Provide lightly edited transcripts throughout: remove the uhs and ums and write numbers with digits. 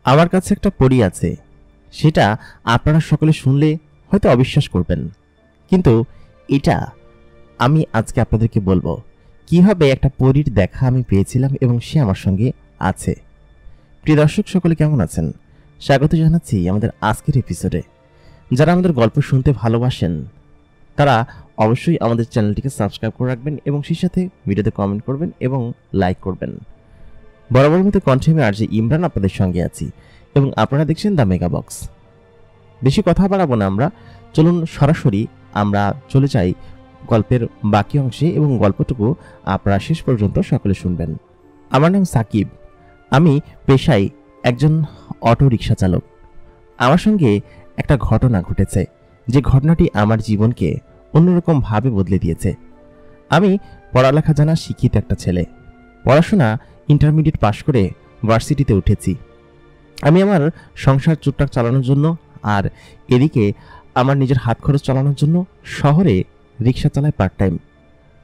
আমার কাছে একটা পরী আছে, সেটা আপনারা সকলে শুনলে হয়তো অবিশ্বাস করবেন, কিন্তু এটা আমি আজকে আপনাদেরকে বলবো কিভাবে একটা পরীর দেখা আমি পেয়েছিলাম এবং সে আমার সঙ্গে আছে। প্রিয় দর্শক সকলে কেমন আছেন? স্বাগত জানাচ্ছি আমাদের আজকের এপিসোডে। যারা আমাদের গল্প শুনতে ভালোবাসেন তারা অবশ্যই আমাদের চ্যানেলটিকে সাবস্ক্রাইব করে রাখবেন এবং সেই সাথে ভিডিওতে কমেন্ট করবেন এবং লাইক করবেন। বরাবর মতো কণ্ঠে আমি আরজে ইমরান আপনাদের সঙ্গে আছি এবং আপনারা দেখছেন দ্য মেগা বক্স। বেশি কথা বাড়াবো না, আমরা চলুন সরাসরি আমরা চলে যাই গল্পের বাকি অংশে এবং গল্পটুকু আপনারা শেষ পর্যন্ত সকলে শুনবেন। আমার নাম সাকিব, আমি পেশায় একজন অটো রিক্সা চালক। আমার সঙ্গে একটা ঘটনা ঘটেছে, যে ঘটনাটি আমার জীবনকে অন্যরকমভাবে বদলে দিয়েছে। আমি পড়ালেখা জানা শিক্ষিত একটা ছেলে, পড়াশোনা ইন্টারমিডিয়েট পাশ করে ভার্সিটিতে উঠেছি। আমি আমার সংসার টুকটাক চালানোর জন্য আর এদিকে আমার নিজের হাত খরচ চালানোর জন্য শহরে রিক্সা চালাই পার্ট টাইম।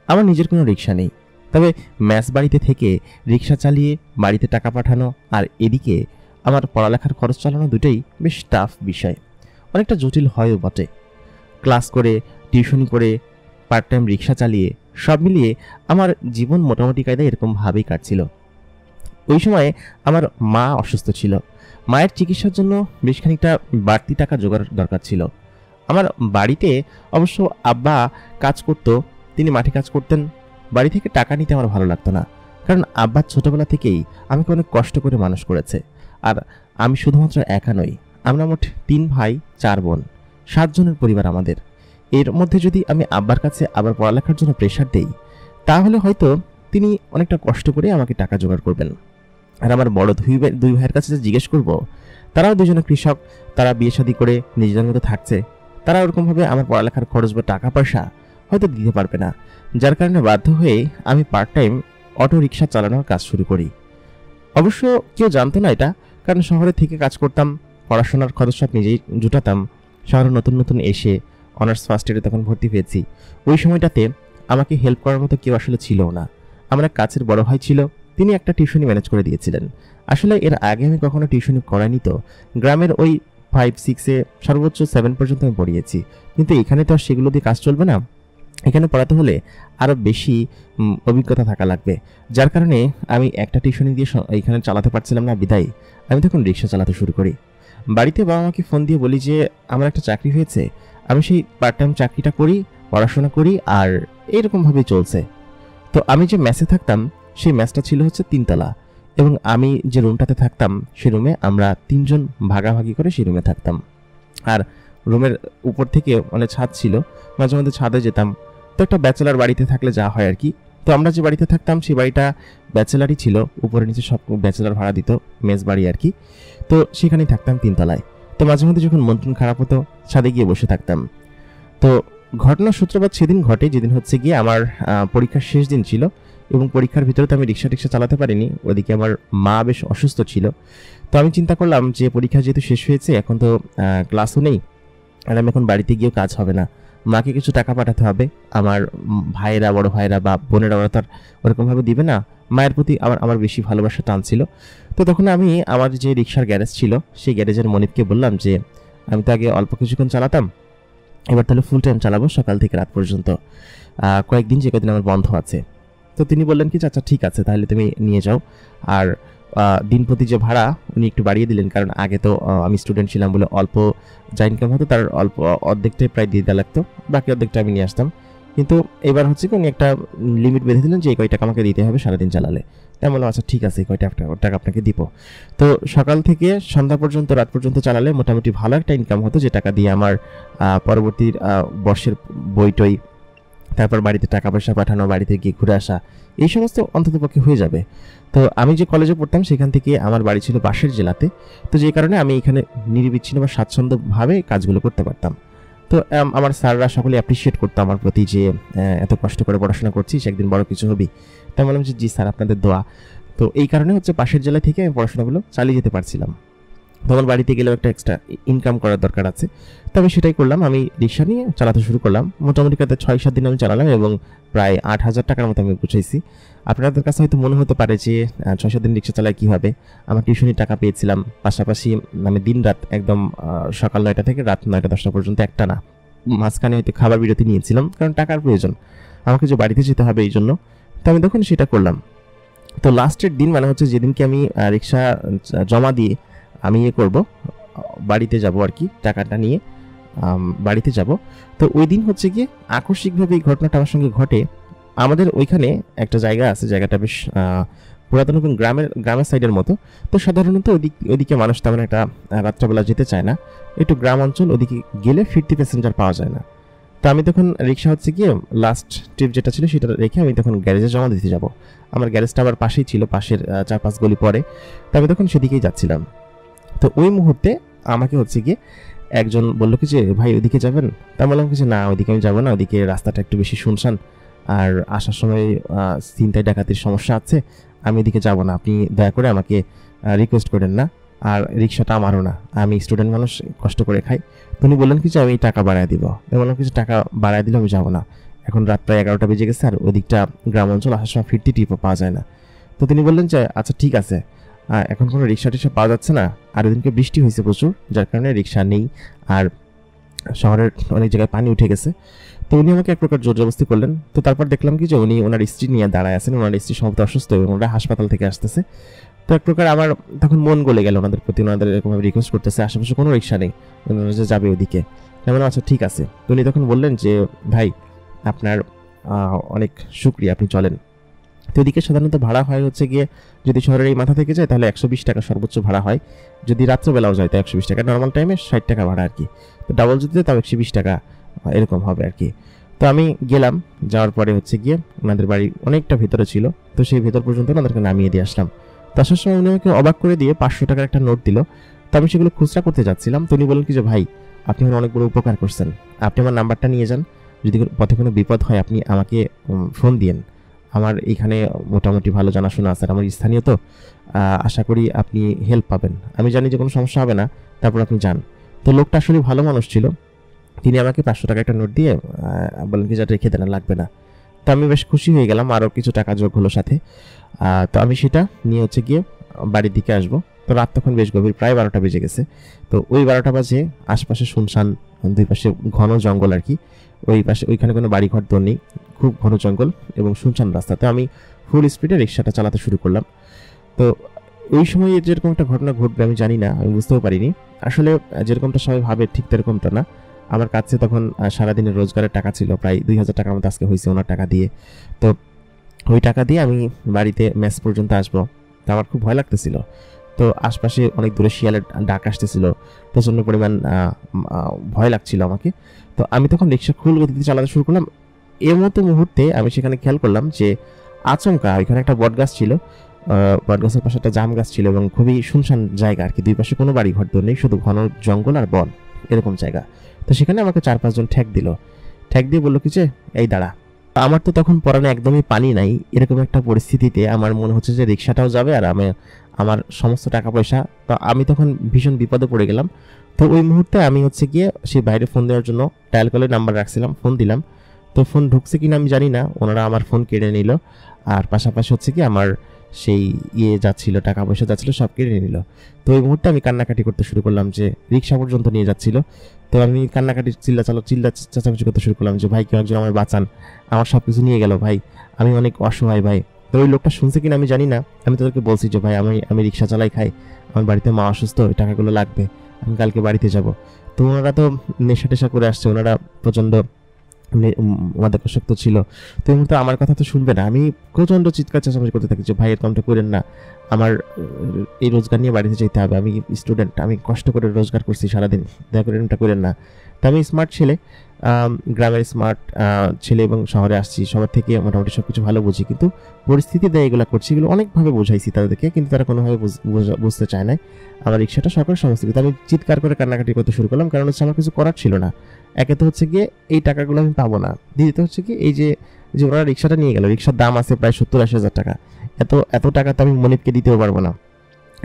আমার নিজের কোনো রিক্সা নেই, তবে ম্যাচ বাড়িতে থেকে রিক্সা চালিয়ে বাড়িতে টাকা পাঠানো আর এদিকে আমার পড়ালেখার খরচ চালানো দুটোই বেশ টাফ বিষয়, অনেকটা জটিল হয়ও বটে। ক্লাস করে, টিউশনি করে, পার্ট টাইম রিক্সা চালিয়ে সব মিলিয়ে আমার জীবন মোটামুটি কায়দায় এরকমভাবেই কাটছিল। ওই সময়ে আমার মা অসুস্থ ছিল, মায়ের চিকিৎসার জন্য বেশ খানিকটা বাড়তি টাকা জোগাড় দরকার ছিল। আমার বাড়িতে অবশ্য আব্বা কাজ করত, তিনি মাঠে কাজ করতেন। বাড়ি থেকে টাকা নিতে আমার ভালো লাগতো না, কারণ আব্বা ছোটবেলা থেকেই আমাকে অনেক কষ্ট করে মানুষ করেছে। আর আমি শুধুমাত্র একা নই, আমরা মোট 3 ভাই 4 বোন, 7 জনের পরিবার আমাদের। এর মধ্যে যদি আমি আব্বার কাছে আবার পড়ালেখার জন্য প্রেশার দেই, তাহলে হয়তো তিনি অনেকটা কষ্ট করে আমাকে টাকা জোগাড় করবেন। আর আমার বড় দুই ভাইয়ের কাছে যে জিজ্ঞেস করব, তারাও দুজনে কৃষক, তারা বিয়ে শাদী করে নিজেদের মতো থাকছে, তারা ওরকমভাবে আমার পড়ালেখার খরচ বা টাকা পয়সা হয়তো দিতে পারবে না। যার কারণে বাধ্য হয়ে আমি পার্ট টাইম অটো রিক্সা চালানোর কাজ শুরু করি। অবশ্য কেউ জানতো না এটা, কারণ শহরে থেকে কাজ করতাম, পড়াশোনার খরচ সব নিজেই জুটাতাম। শহরে নতুন নতুন এসে অনার্স ফার্স্ট ইয়ারে তখন ভর্তি হয়েছি। ওই সময়টাতে আমাকে হেল্প করার মতো কেউ আসলে ছিল না। আমার এক কাছের বড় ভাই ছিল, তিনি একটা টিউশনি ম্যানেজ করে দিয়েছিলেন। আসলে এর আগে আমি কখনো টিউশনি করাইনি, তো গ্রামের ওই 5-6 সর্বোচ্চ 7 পর্যন্ত আমি পড়িয়েছি। কিন্তু এখানে তো আর সেগুলো দিয়ে কাজ চলবে না, এখানে পড়াতে হলে আরও বেশি অভিজ্ঞতা থাকা লাগবে। যার কারণে আমি একটা টিউশনি দিয়ে এখানে চালাতে পারছিলাম না, বিদায় আমি তখন রিক্সা চালাতে শুরু করি। বাড়িতে বাবা মাকে ফোন দিয়ে বলি যে আমার একটা চাকরি হয়েছে, আমি সেই পার্ট টাইম চাকরিটা করি, পড়াশোনা করি, আর এরকমভাবেই চলছে। তো আমি যে মেসে থাকতাম, সেই মেসটা ছিল হচ্ছে 3 তলা, এবং আমি যে রুমটাতে থাকতাম সেই রুমে আমরা 3 জন ভাগাভাগি করে সেই রুমে থাকতাম। আর রুমের উপর থেকে অনেক ছাদ ছিল, মাঝে মধ্যে ছাদে যেতাম। তো একটা ব্যাচেলার বাড়িতে থাকলে যা হয় আর কি। তো আমরা যে বাড়িতে থাকতাম সেই বাড়িটা ব্যাচেলারই ছিল, উপরে নিচে সব ব্যাচেলার ভাড়া দিত, মেস বাড়ি আর কি। তো সেখানেই থাকতাম 3 তলায়। তো মাঝে মধ্যে যখন মন টন খারাপ হতো, ছাদে গিয়ে বসে থাকতাম। তো ঘটনার সূত্রপাত সেদিন ঘটে, যেদিন হচ্ছে গিয়ে আমার পরীক্ষার শেষ দিন ছিল, এবং পরীক্ষার ভিতরে তো আমি রিক্সা চালাতে পারিনি। ওদিকে আমার মা বেশ অসুস্থ ছিল। তো আমি চিন্তা করলাম যে পরীক্ষা যেহেতু শেষ হয়েছে, এখন তো ক্লাসও নেই, আর আমি এখন বাড়িতে গিয়েও কাজ হবে না, মাকে কিছু টাকা পাঠাতে হবে। আমার ভাইয়েরা, বড় ভাইয়েরা বা বোনেরা ওরা তার ওরকমভাবে দিবে না। মায়ের প্রতি আমার বেশি ভালোবাসা টান ছিল। তো তখন আমি আমার যে রিক্সার গ্যারেজ ছিল, সেই গ্যারেজের মনিবকে বললাম যে আমি তো আগে অল্প কিছুক্ষণ চালাতাম, এবার তাহলে ফুল টাইম চালাবো, সকাল থেকে রাত পর্যন্ত, কয়েকদিন যে কদিন আমার বন্ধ আছে। তো তিনি বললেন কি, আচ্ছা ঠিক আছে, তাহলে তুমি নিয়ে যাও। আর দিন প্রতি যে ভাড়া উনি একটু বাড়িয়ে দিলেন, কারণ আগে তো আমি স্টুডেন্ট ছিলাম বলে অল্প যা ইনকাম হতো তার অল্প অর্ধেকটাই প্রায় দিয়ে দেওয়া লাগতো, বাকি অর্ধেকটা আমি নিয়ে আসতাম। কিন্তু এবার হচ্ছে কি, উনি একটা লিমিট বেঁধে দিলেন যে এই কয় টাকা আমাকে দিতে হবে সারাদিন চালালে। তাই বললাম আচ্ছা ঠিক আছে, এই কয়টা টাকা আপনাকে দিব। তো সকাল থেকে সন্ধ্যা পর্যন্ত, রাত পর্যন্ত চালালে মোটামুটি ভালো একটা ইনকাম হতো, যে টাকা দিয়ে আমার পরবর্তী বর্ষের বইটই, তারপর বাড়িতে টাকা পয়সা পাঠানো, বাড়িতে গিয়ে ঘুরে আসা, এই সমস্ত অন্ততপক্ষে হয়ে যাবে। তো আমি যে কলেজে পড়তাম সেখান থেকে আমার বাড়ি ছিল পাশের জেলাতে, তো যে কারণে আমি এখানে নির্বিচ্ছিন্ন বা স্বাচ্ছন্দ্যভাবে কাজগুলো করতে পারতাম। তো আমার স্যাররা সকলে অ্যাপ্রিসিয়েট করতো আমার প্রতি, যে এত কষ্ট করে পড়াশোনা করছিস, একদিন বড় কিছু হবি। তাই বললাম যে জি স্যার, আপনাদের দোয়া। তো এই কারণে হচ্ছে পাশের জেলা থেকে আমি পড়াশোনাগুলো চালিয়ে যেতে পারছিলাম। তখন বাড়িতে গেলেও একটা এক্সট্রা ইনকাম করার দরকার আছে, তো আমি সেটাই করলাম। আমি রিক্সা নিয়ে চালাতে শুরু করলাম। মোটামুটি কাতে 6-7 দিন আমি চালালাম এবং প্রায় 8,000 টাকার মতো আমি গুছাইছি। আপনাদের কাছে হয়তো মনে হতে পারে যে ৬-৭ দিন রিক্সা চালায় কীভাবে। আমার টিউশনির টাকা পেয়েছিলাম, পাশাপাশি আমি দিনরাত একদম সকাল ৯টা থেকে রাত ৯টা-১০টা পর্যন্ত একটানা, মাঝখানে হয়তো খাবার বিরতি নিয়েছিলাম, কারণ টাকার প্রয়োজন, আমাকে যে বাড়িতে যেতে হবে এই জন্য। তো আমি তখন সেটা করলাম। তো লাস্টের দিন মানে হচ্ছে যেদিনকে আমি রিক্সা জমা দিয়ে আমি করব, বাড়িতে যাব আর কি, টাকাটা নিয়ে বাড়িতে যাব। তো ওই দিন হচ্ছে গিয়ে আকস্মিকভাবে এই ঘটনাটা আমার সঙ্গে ঘটে। আমাদের ওইখানে একটা জায়গা আছে, জায়গাটা বেশ পুরাতন এবং গ্রামের সাইডের মতো। তো সাধারণত ওইদিকে মানুষ তেমন একটা রাত্রেবেলা যেতে চায় না, একটু গ্রাম অঞ্চল, ওদিকে গেলে ফিরতি প্যাসেঞ্জার পাওয়া যায় না। তো আমি তখন রিক্সা হচ্ছে গিয়ে লাস্ট ট্রিপ যেটা ছিল সেটা রেখে আমি তখন গ্যারেজে জমা দিতে যাব। আমার গ্যারেজটা আবার পাশেই ছিল, পাশের 4-5 গলি পরে। তো আমি তখন সেদিকেই যাচ্ছিলাম। তো ওই মুহূর্তে আমাকে হচ্ছে গিয়ে একজন বললো কি যে ভাই ওইদিকে যাবেন? তা বললাম কি যে না, ওইদিকে আমি যাবো না, ওইদিকে রাস্তাটা একটু বেশি শুনশান, আর আসার সময় ছিনতাই ডাকাতির সমস্যা আছে, আমি এদিকে যাব না, আপনি দয়া করে আমাকে রিকোয়েস্ট করেন না, আর রিক্সাটা আমারও না, আমি স্টুডেন্ট মানুষ, কষ্ট করে খাই। উনি বললেন কি যে আমি টাকা বাড়ায় দিব। আমি বললাম কি যে টাকা বাড়ায় দিলে আমি যাবো না, এখন রাত প্রায় 11টা বেজে গেছে, আর ওদিকটা গ্রাম অঞ্চল, আসার সময় ফিরতি টিপও পাওয়া যায় না। তো তিনি বললেন যে আচ্ছা ঠিক আছে, এখন কোনো রিক্সা টিক্সা পাওয়া যাচ্ছে না, আর ওদিনকে বৃষ্টি হয়েছে প্রচুর, যার কারণে রিক্সা নেই, আর শহরের অনেক জায়গায় পানি উঠে গেছে। তো উনি আমাকে এক প্রকার জোর জবরদস্তি করলেন। তো তারপর দেখলাম কি যে উনি ওনার স্ত্রী নিয়ে দাঁড়ায় আছেন, ওনার স্ত্রী সম্ভবত অসুস্থ এবং ওরা হাসপাতাল থেকে আসতেছে। তো এক প্রকার আমার তখন মন গলে গেল ওনাদের প্রতি, ওনাদের এরকমভাবে রিকোয়েস্ট করতেছে, আশেপাশে কোনো রিক্সা নেই, ওনারা যে যাবে ওদিকে। যেমন আচ্ছা ঠিক আছে। তো উনি তখন বললেন যে ভাই আপনার অনেক শুক্রিয়া, আপনি চলেন। তো ওদিকে সাধারণত ভাড়া হয় হচ্ছে গিয়ে, যদি শহরের এই মাথা থেকে যায় তাহলে 120 টাকা সর্বোচ্চ ভাড়া হয়, যদি রাত্রেবেলাও যায় তো 120 টাকা, নর্মাল টাইমে 60 টাকা ভাড়া আর কি। তো ডাবল যদি তাও 120 টাকা এরকম হবে আর কি। তো আমি গেলাম, যাওয়ার পরে হচ্ছে গিয়ে ওনাদের বাড়ি অনেকটা ভেতরে ছিল, তো সেই ভেতর পর্যন্ত ওনাদেরকে নামিয়ে দিয়ে আসলাম। তো আসার সময় উনি আমাকে অবাক করে দিয়ে 500 টাকার একটা নোট দিল। তো আমি সেগুলো খুচরা করতে যাচ্ছিলাম, তো উনি বলেন কি যে ভাই আপনি আমার অনেক বড় উপকার করছেন, আপনি আমার নাম্বারটা নিয়ে যান, যদি পথে কোনো বিপদ হয় আপনি আমাকে ফোন দিয়েন, আমার এইখানে মোটামুটি ভালো জানাশোনা আছে, আমার স্থানীয়, তো আশা করি আপনি হেল্প পাবেন, আমি জানি যে কোনো সমস্যা হবে না, তারপর আপনি যান। তো লোকটা আসলে ভালো মানুষ ছিল, তিনি আমাকে 500 টাকা একটা নোট দিয়ে বলেন কি যেটা রেখে দেন, লাগবে না। তো আমি বেশ খুশি হয়ে গেলাম, আরও কিছু টাকা যোগ হলো সাথে। তো আমি সেটা নিয়ে হচ্ছে গিয়ে বাড়ির দিকে আসবো। তো রাত তখন বেশ গভীর, প্রায় 12টা বেজে গেছে। তো ওই 12টা বাজে, আশপাশে শুনশান, দুই পাশে ঘন জঙ্গল আর কি, ওই পাশে ওইখানে কোনো বাড়িঘর তো নেই, খুব ঘন জঙ্গল এবং শুনশান রাস্তাতে আমি ফুল স্পিডে রিক্সাটা চালাতে শুরু করলাম। তো ওই সময় যেরকম একটা ঘটনা ঘটবে আমি জানি না, আমি বুঝতেও পারিনি আসলে, যেরকমটা সবাই ভাবে ঠিক তেরকমটা না। আমার কাছে তখন সারাদিনের রোজগারের টাকা ছিল প্রায় 2000 টাকার মতো আজকে হয়েছে ওনার টাকা দিয়ে। তো ওই টাকা দিয়ে আমি বাড়িতে মেস পর্যন্ত আসবো, তো আমার খুব ভয় লাগতেছিল। তো আশপাশে অনেক দূরে শিয়ালের ডাক আসতেছিল, প্রচণ্ড পরিমাণ ভয় লাগছিল আমাকে। তো আমি তখন রিক্সা ফুল গতিতে চালাতে শুরু করলাম। এর মতো মুহূর্তে আমি সেখানে খেয়াল করলাম যে আচমকা এখানে একটা বট গাছ ছিল, বটগাছের পাশে একটা জাম গাছ ছিল এবং খুবই শুনশান জায়গা আর কি, দুই পাশে কোনো বাড়ি ঘর তো নেই, শুধু ঘন জঙ্গল আর বন এরকম জায়গা। তো সেখানে আমাকে 4-5 জন ঠ্যাক দিয়ে বললো কি যে এই দাঁড়া। আমার তো তখন পরানে একদমই পানি নাই, এরকম একটা পরিস্থিতিতে আমার মনে হচ্ছে যে রিক্সাটাও যাবে আর আমার সমস্ত টাকা পয়সা, তো আমি তখন ভীষণ বিপদে পড়ে গেলাম। তো ওই মুহূর্তে আমি হচ্ছে গিয়ে সেই বাইরে ফোন দেওয়ার জন্য ডায়াল কলের নাম্বার রাখছিলাম, ফোন দিলাম। তো ফোন ঢুকছে কিনা আমি জানি না, ওনারা আমার ফোন কেড়ে নিল, আর পাশাপাশি হচ্ছে কি আমার সেই যাচ্ছিল, টাকা পয়সা যাচ্ছিল, সব কেড়ে নিল। তো ওই মুহূর্তে আমি কান্নাকাটি করতে শুরু করলাম, যে রিক্সা পর্যন্ত নিয়ে যাচ্ছিল। তো আমি কান্নাকাটি চিল্লা চেঁচামেচি করতে শুরু করলাম যে ভাই কেউ একজন আমার বাঁচান, আমার সব কিছু নিয়ে গেল ভাই, আমি অনেক অসহায় ভাই। তো ওই লোকটা শুনছে কিনা আমি জানি না, আমি তাদেরকে বলছি যে ভাই আমি রিক্সা চালাই খাই, আমার বাড়িতে মা অসুস্থ, ওই টাকাগুলো লাগবে, আমি কালকে বাড়িতে যাব। তো ওনারা তো নেশা টেশা করে আসছে, ওনারা প্রচণ্ড মাদকাসক্ত ছিল। তো এই মুহূর্তে আমার কথা তো শুনবে না, আমি প্রচণ্ড চিৎকার চেঁচামেচি করতে থাকি যে ভাই এরকমটা করেন না, আমার এই রোজগার নিয়ে বাড়িতে যেতে হবে, আমি স্টুডেন্ট, আমি কষ্ট করে রোজগার করছি সারাদিন, দয়া করে এরকমটা করেন না। তো আমি স্মার্ট ছেলে, গ্রামের স্মার্ট ছেলে এবং শহরে আসছি, সবার থেকে মোটামুটি সব কিছু ভালো বুঝি, কিন্তু পরিস্থিতি দেয় এগুলো করছি, এগুলো অনেকভাবে বোঝাইছি তাদেরকে, কিন্তু তারা কোনোভাবে বুঝতে চায় না। আমার রিক্সাটা সরকার সমস্ত কিছু, আমি চিৎকার করে কান্নাকাটি করতে শুরু করলাম, কারণ হচ্ছে আমার কিছু করার ছিল না। একে তো হচ্ছে গিয়ে এই টাকাগুলো আমি পাবো না, দ্বিতীয়ত হচ্ছে কি এই যে ওরা রিক্সাটা নিয়ে গেল, রিক্সার দাম আছে প্রায় 70-80 হাজার টাকা, এত টাকা তো আমি মনিবকে দিতেও পারবো না,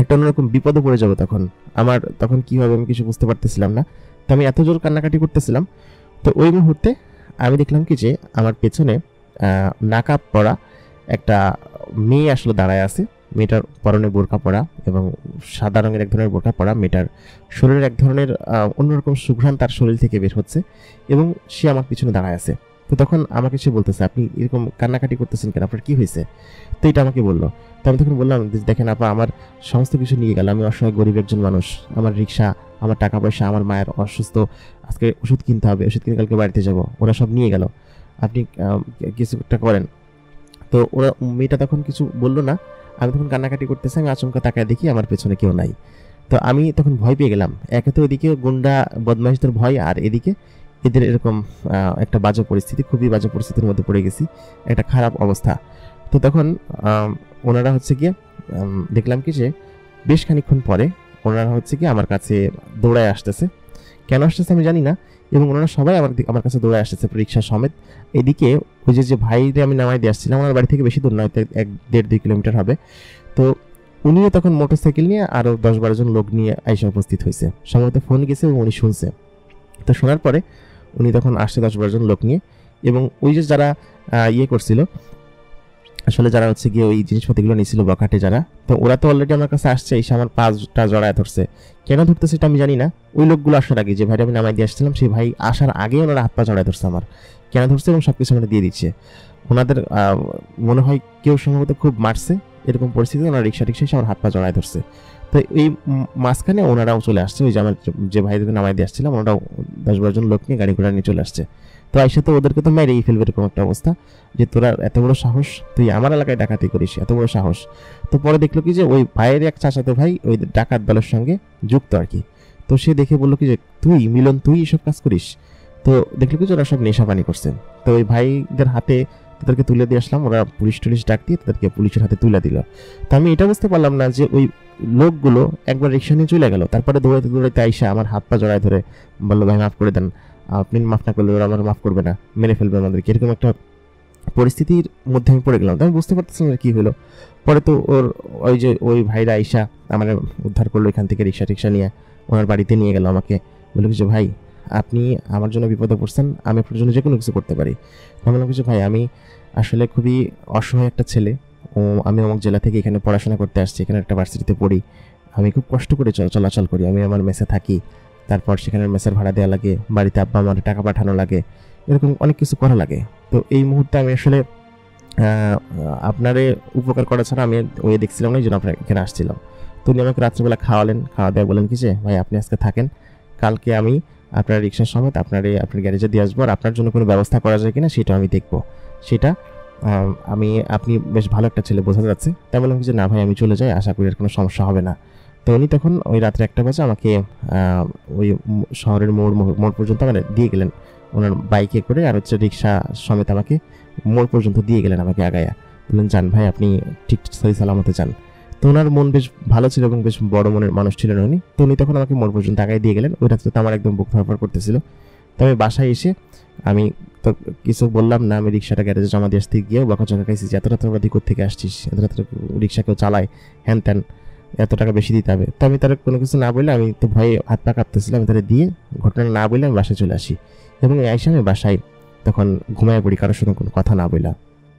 একটা অন্যরকম বিপদে পড়ে যাবো তখন। আমার তখন কী হবে আমি কিছু বুঝতে পারতেছিলাম না, তো আমি এত জোর কান্নাকাটি করতেছিলাম। তো ওই মুহূর্তে আমি দেখলাম কি যে আমার পেছনে নাকাব পরা একটা মেয়ে আসলে দাঁড়ায় আছে। মেয়েটার পরনে বোরকা পরা এবং সাদা রঙের এক ধরনের বোরকা পরা। মেয়েটার শরীরের এক ধরনের অন্যরকম সুঘ্রাণ তার শরীর থেকে বের হচ্ছে এবং সে আমার পিছনে দাঁড়ায় আছে। তো তখন আমাকে সে বলতেছে, আপনি এরকম কান্নাকাটি করতেছেন কেন, আপনার কি হয়েছে? তো এটা আমাকে বললো। তো আমি তখন বললাম, দেখেন আপা, আমার সমস্ত কিছু নিয়ে গেল, আমি অসহায় গরিব একজন মানুষ, আমার রিক্সা, আমার টাকা পয়সা, আমার মায়ের অসুস্থ, আজকে ওষুধ কিনতে হবে, ওষুধ কিনে কালকে বাড়িতে যাব, ওরা সব নিয়ে গেল, আপনি কিছু একটা করেন। তো ওরা, মেয়েটা তখন কিছু বললো না। আমি তখন কান্নাকাটি করতেছি, আমি আচমকা তাকায় দেখি আমার পেছনে কেউ নাই। তো আমি তখন ভয় পেয়ে গেলাম। একে তো এদিকে গুন্ডা বদমাইশদের ভয়, আর এদিকে এদের এরকম একটা বাজে পরিস্থিতি, খুবই বাজে পরিস্থিতির মধ্যে পড়ে গেছি, একটা খারাপ অবস্থা। তো তখন ওনারা হচ্ছে গিয়ে দেখলাম কি যে বেশ খানিকক্ষণ পরে ওনারা হচ্ছে কি আমার কাছে দৌড়ায় আসতেছে। কেন আসতেছে আমি জানি না, এবং ওনারা সবাই আমার কাছে দৌড়ায় আসতেছে রিক্সা সমেত। এদিকে ওই যে ভাইরে আমি নামাই দিয়ে আসছিলাম, ওনার বাড়ি থেকে বেশি দূর নয়, 1-1.5-2 কিলোমিটার হবে। তো উনিও তখন মোটরসাইকেল নিয়ে আরও 10-12 জন লোক নিয়ে আইসা উপস্থিত হয়েছে, সম্ভবত ফোন গেছে এবং উনি শুনছে। তো শোনার পরে উনি তখন আসছে 10-12 জন লোক নিয়ে, এবং ওই যে যারা ইয়ে করছিল আসলে, যারা হচ্ছে গিয়ে ওই জিনিসপত্রগুলো নিয়েছিল বখাটে যারা, তো ওরা তো অলরেডি আমার কাছে আসছে, এসে আমার পাঁচটা জড়ায় ধরছে। কেন ধরতেছে এটা আমি জানি না। ওই লোকগুলো আসার আগে, যে ভাইটা আমি নামাই দিয়ে আসছিলাম, সেই ভাই আসার আগে ওনারা হাত পা জড়ায় ধরছে আমার। কেন ধরছে এবং সব কিছু আমরা দিয়ে দিচ্ছে। ওনাদের মনে হয় কেউ সম্ভবত খুব মারছে, এরকম পরিস্থিতি ওনারা রিক্সা এসে আমার হাত পা জড়ায় ধরছে। তো এই মাঝখানে ওনারাও চলে আসছে, ওই যে আমার যে ভাইদেরকে নামাই দিয়ে আসছিলাম, ওনারাও 10-12 জন লোক নিয়ে গাড়ি ঘোড়া নিয়ে চলে আসছে। তো আইসা তো ওদেরকে তো মেরেই ফেলবে, এরকম একটা অবস্থা, যে তোরা এত বড় সাহস, তুই আমার এলাকায় ডাকাতি করিস, এত বড় সাহস। তো পরে দেখলো কি যে ওই ভাইয়ের এক চাচাতো ভাই ওই ডাকাত দলের সঙ্গে যুক্ত আর কি। তো সে দেখে বললো কি যে, তুই মিলন, তুই এসব কাজ করিস? তো দেখলো কি যে ওরা সব নেশা পানি করছে। তো ওই ভাইদের হাতে তাদেরকে তুলে দিয়ে আসলাম, ওরা পুলিশ টুলিশ ডাক দিয়ে তাদেরকে পুলিশের হাতে তুলে দিল। তো আমি এটা বুঝতে পারলাম না যে ওই লোকগুলো একবার রিক্সা নিয়ে চলে গেল, তারপরে দৌড়াইতে দৌড়াইতে আইসা আমার হাত পা জড়ায় ধরে বললো, ভাই মাফ করে দেন, আপনি মাফ না করলে ওরা আমার মাফ করবে না, মেরে ফেলবে আমাদেরকে। এরকম একটা পরিস্থিতির মধ্যে আমি পড়ে গেলাম। তো আমি বুঝতে পারতেছিলাম কি হলো। পরে তো ওই যে ওই ভাইরা আইসা আমার উদ্ধার করলো এখান থেকে, রিক্সা টিক্সা নিয়ে ওনার বাড়িতে নিয়ে গেল আমাকে। বললো যে, ভাই আপনি আমার জন্য বিপদে পড়ছেন, আমি আপনার জন্য যে কোনো কিছু করতে পারি। আমি বললাম কিছু, ভাই আমি আসলে খুবই অসহায় একটা ছেলে, আমি অমুক জেলা থেকে এখানে পড়াশোনা করতে আসছি, এখানে একটা ভার্সিটিতে পড়ি, আমি খুব কষ্ট করে চলাচল করি, আমি আমার মেসে থাকি, তারপর সেখানে মেসের ভাড়া দেওয়া লাগে, বাড়িতে আব্বা আমার টাকা পাঠানো লাগে, এরকম অনেক কিছু করা লাগে। তো এই মুহূর্তে আমি আসলে আপনারে উপকার করা ছাড়া আমি ওই দেখছিলাম না, এই জন্য আপনার এখানে আসছিলাম। তো উনি আমাকে রাত্রিবেলা খাওয়ালেন, খাওয়া দেওয়া বলেন কি যে, ভাই আপনি আজকে থাকেন, কালকে আমি আপনার রিক্সার সমেত আপনার গ্যারেজে দিয়ে আসবো, আর আপনার জন্য কোনো ব্যবস্থা করা যায় কিনা সেটা আমি দেখবো। সেটা আপনি বেশ ভালো একটা ছেলে, বোঝা যাচ্ছে। তাই বললাম কি যে, না ভাই আমি চলে যাই, আশা করি আর কোনো সমস্যা হবে না। তো উনি তখন ওই রাত্রে 1টা বাজে আমাকে ওই শহরের মোড় পর্যন্ত মানে দিয়ে গেলেন ওনার বাইকে করে, আর হচ্ছে রিক্সা সমেত আমাকে মোড় পর্যন্ত দিয়ে গেলেন আমাকে আগায়া। বললেন, যান ভাই আপনি ঠিক সহি সালামতে যান। তো ওনার মন বেশ ভালো ছিল এবং বেশ বড় মনের মানুষ ছিলেন উনি। তো উনি তখন আমাকে মোড় পর্যন্ত আগায় দিয়ে গেলেন। ওই রাত্রে তো আমার একদম বুক ধরফর করতেছিল। তো আমি বাসায় এসে আমি তো কিছু বললাম না, আমি রিক্সাটা গ্যারেজে জমা দিয়ে আসতে গিয়েও বকাঝকা খাইছি যে, এত রাত্রে থেকে আসছিস, এত রাত্রে রিক্সা কেউ চালায়, হ্যান ত্যান, এত টাকা বেশি দিতে হবে। তো আমি তার কোনো কিছু না বললে, আমি তো ভয়ে হাত পা কাঁপতেছিলাম, আমি তারা দিয়ে ঘটনা না বললে আমি বাসায় চলে আসি, এবং আইসা আমি বাসায় তখন ঘুমায় পড়ি, কারোর সঙ্গে কোনো কথা না বললা।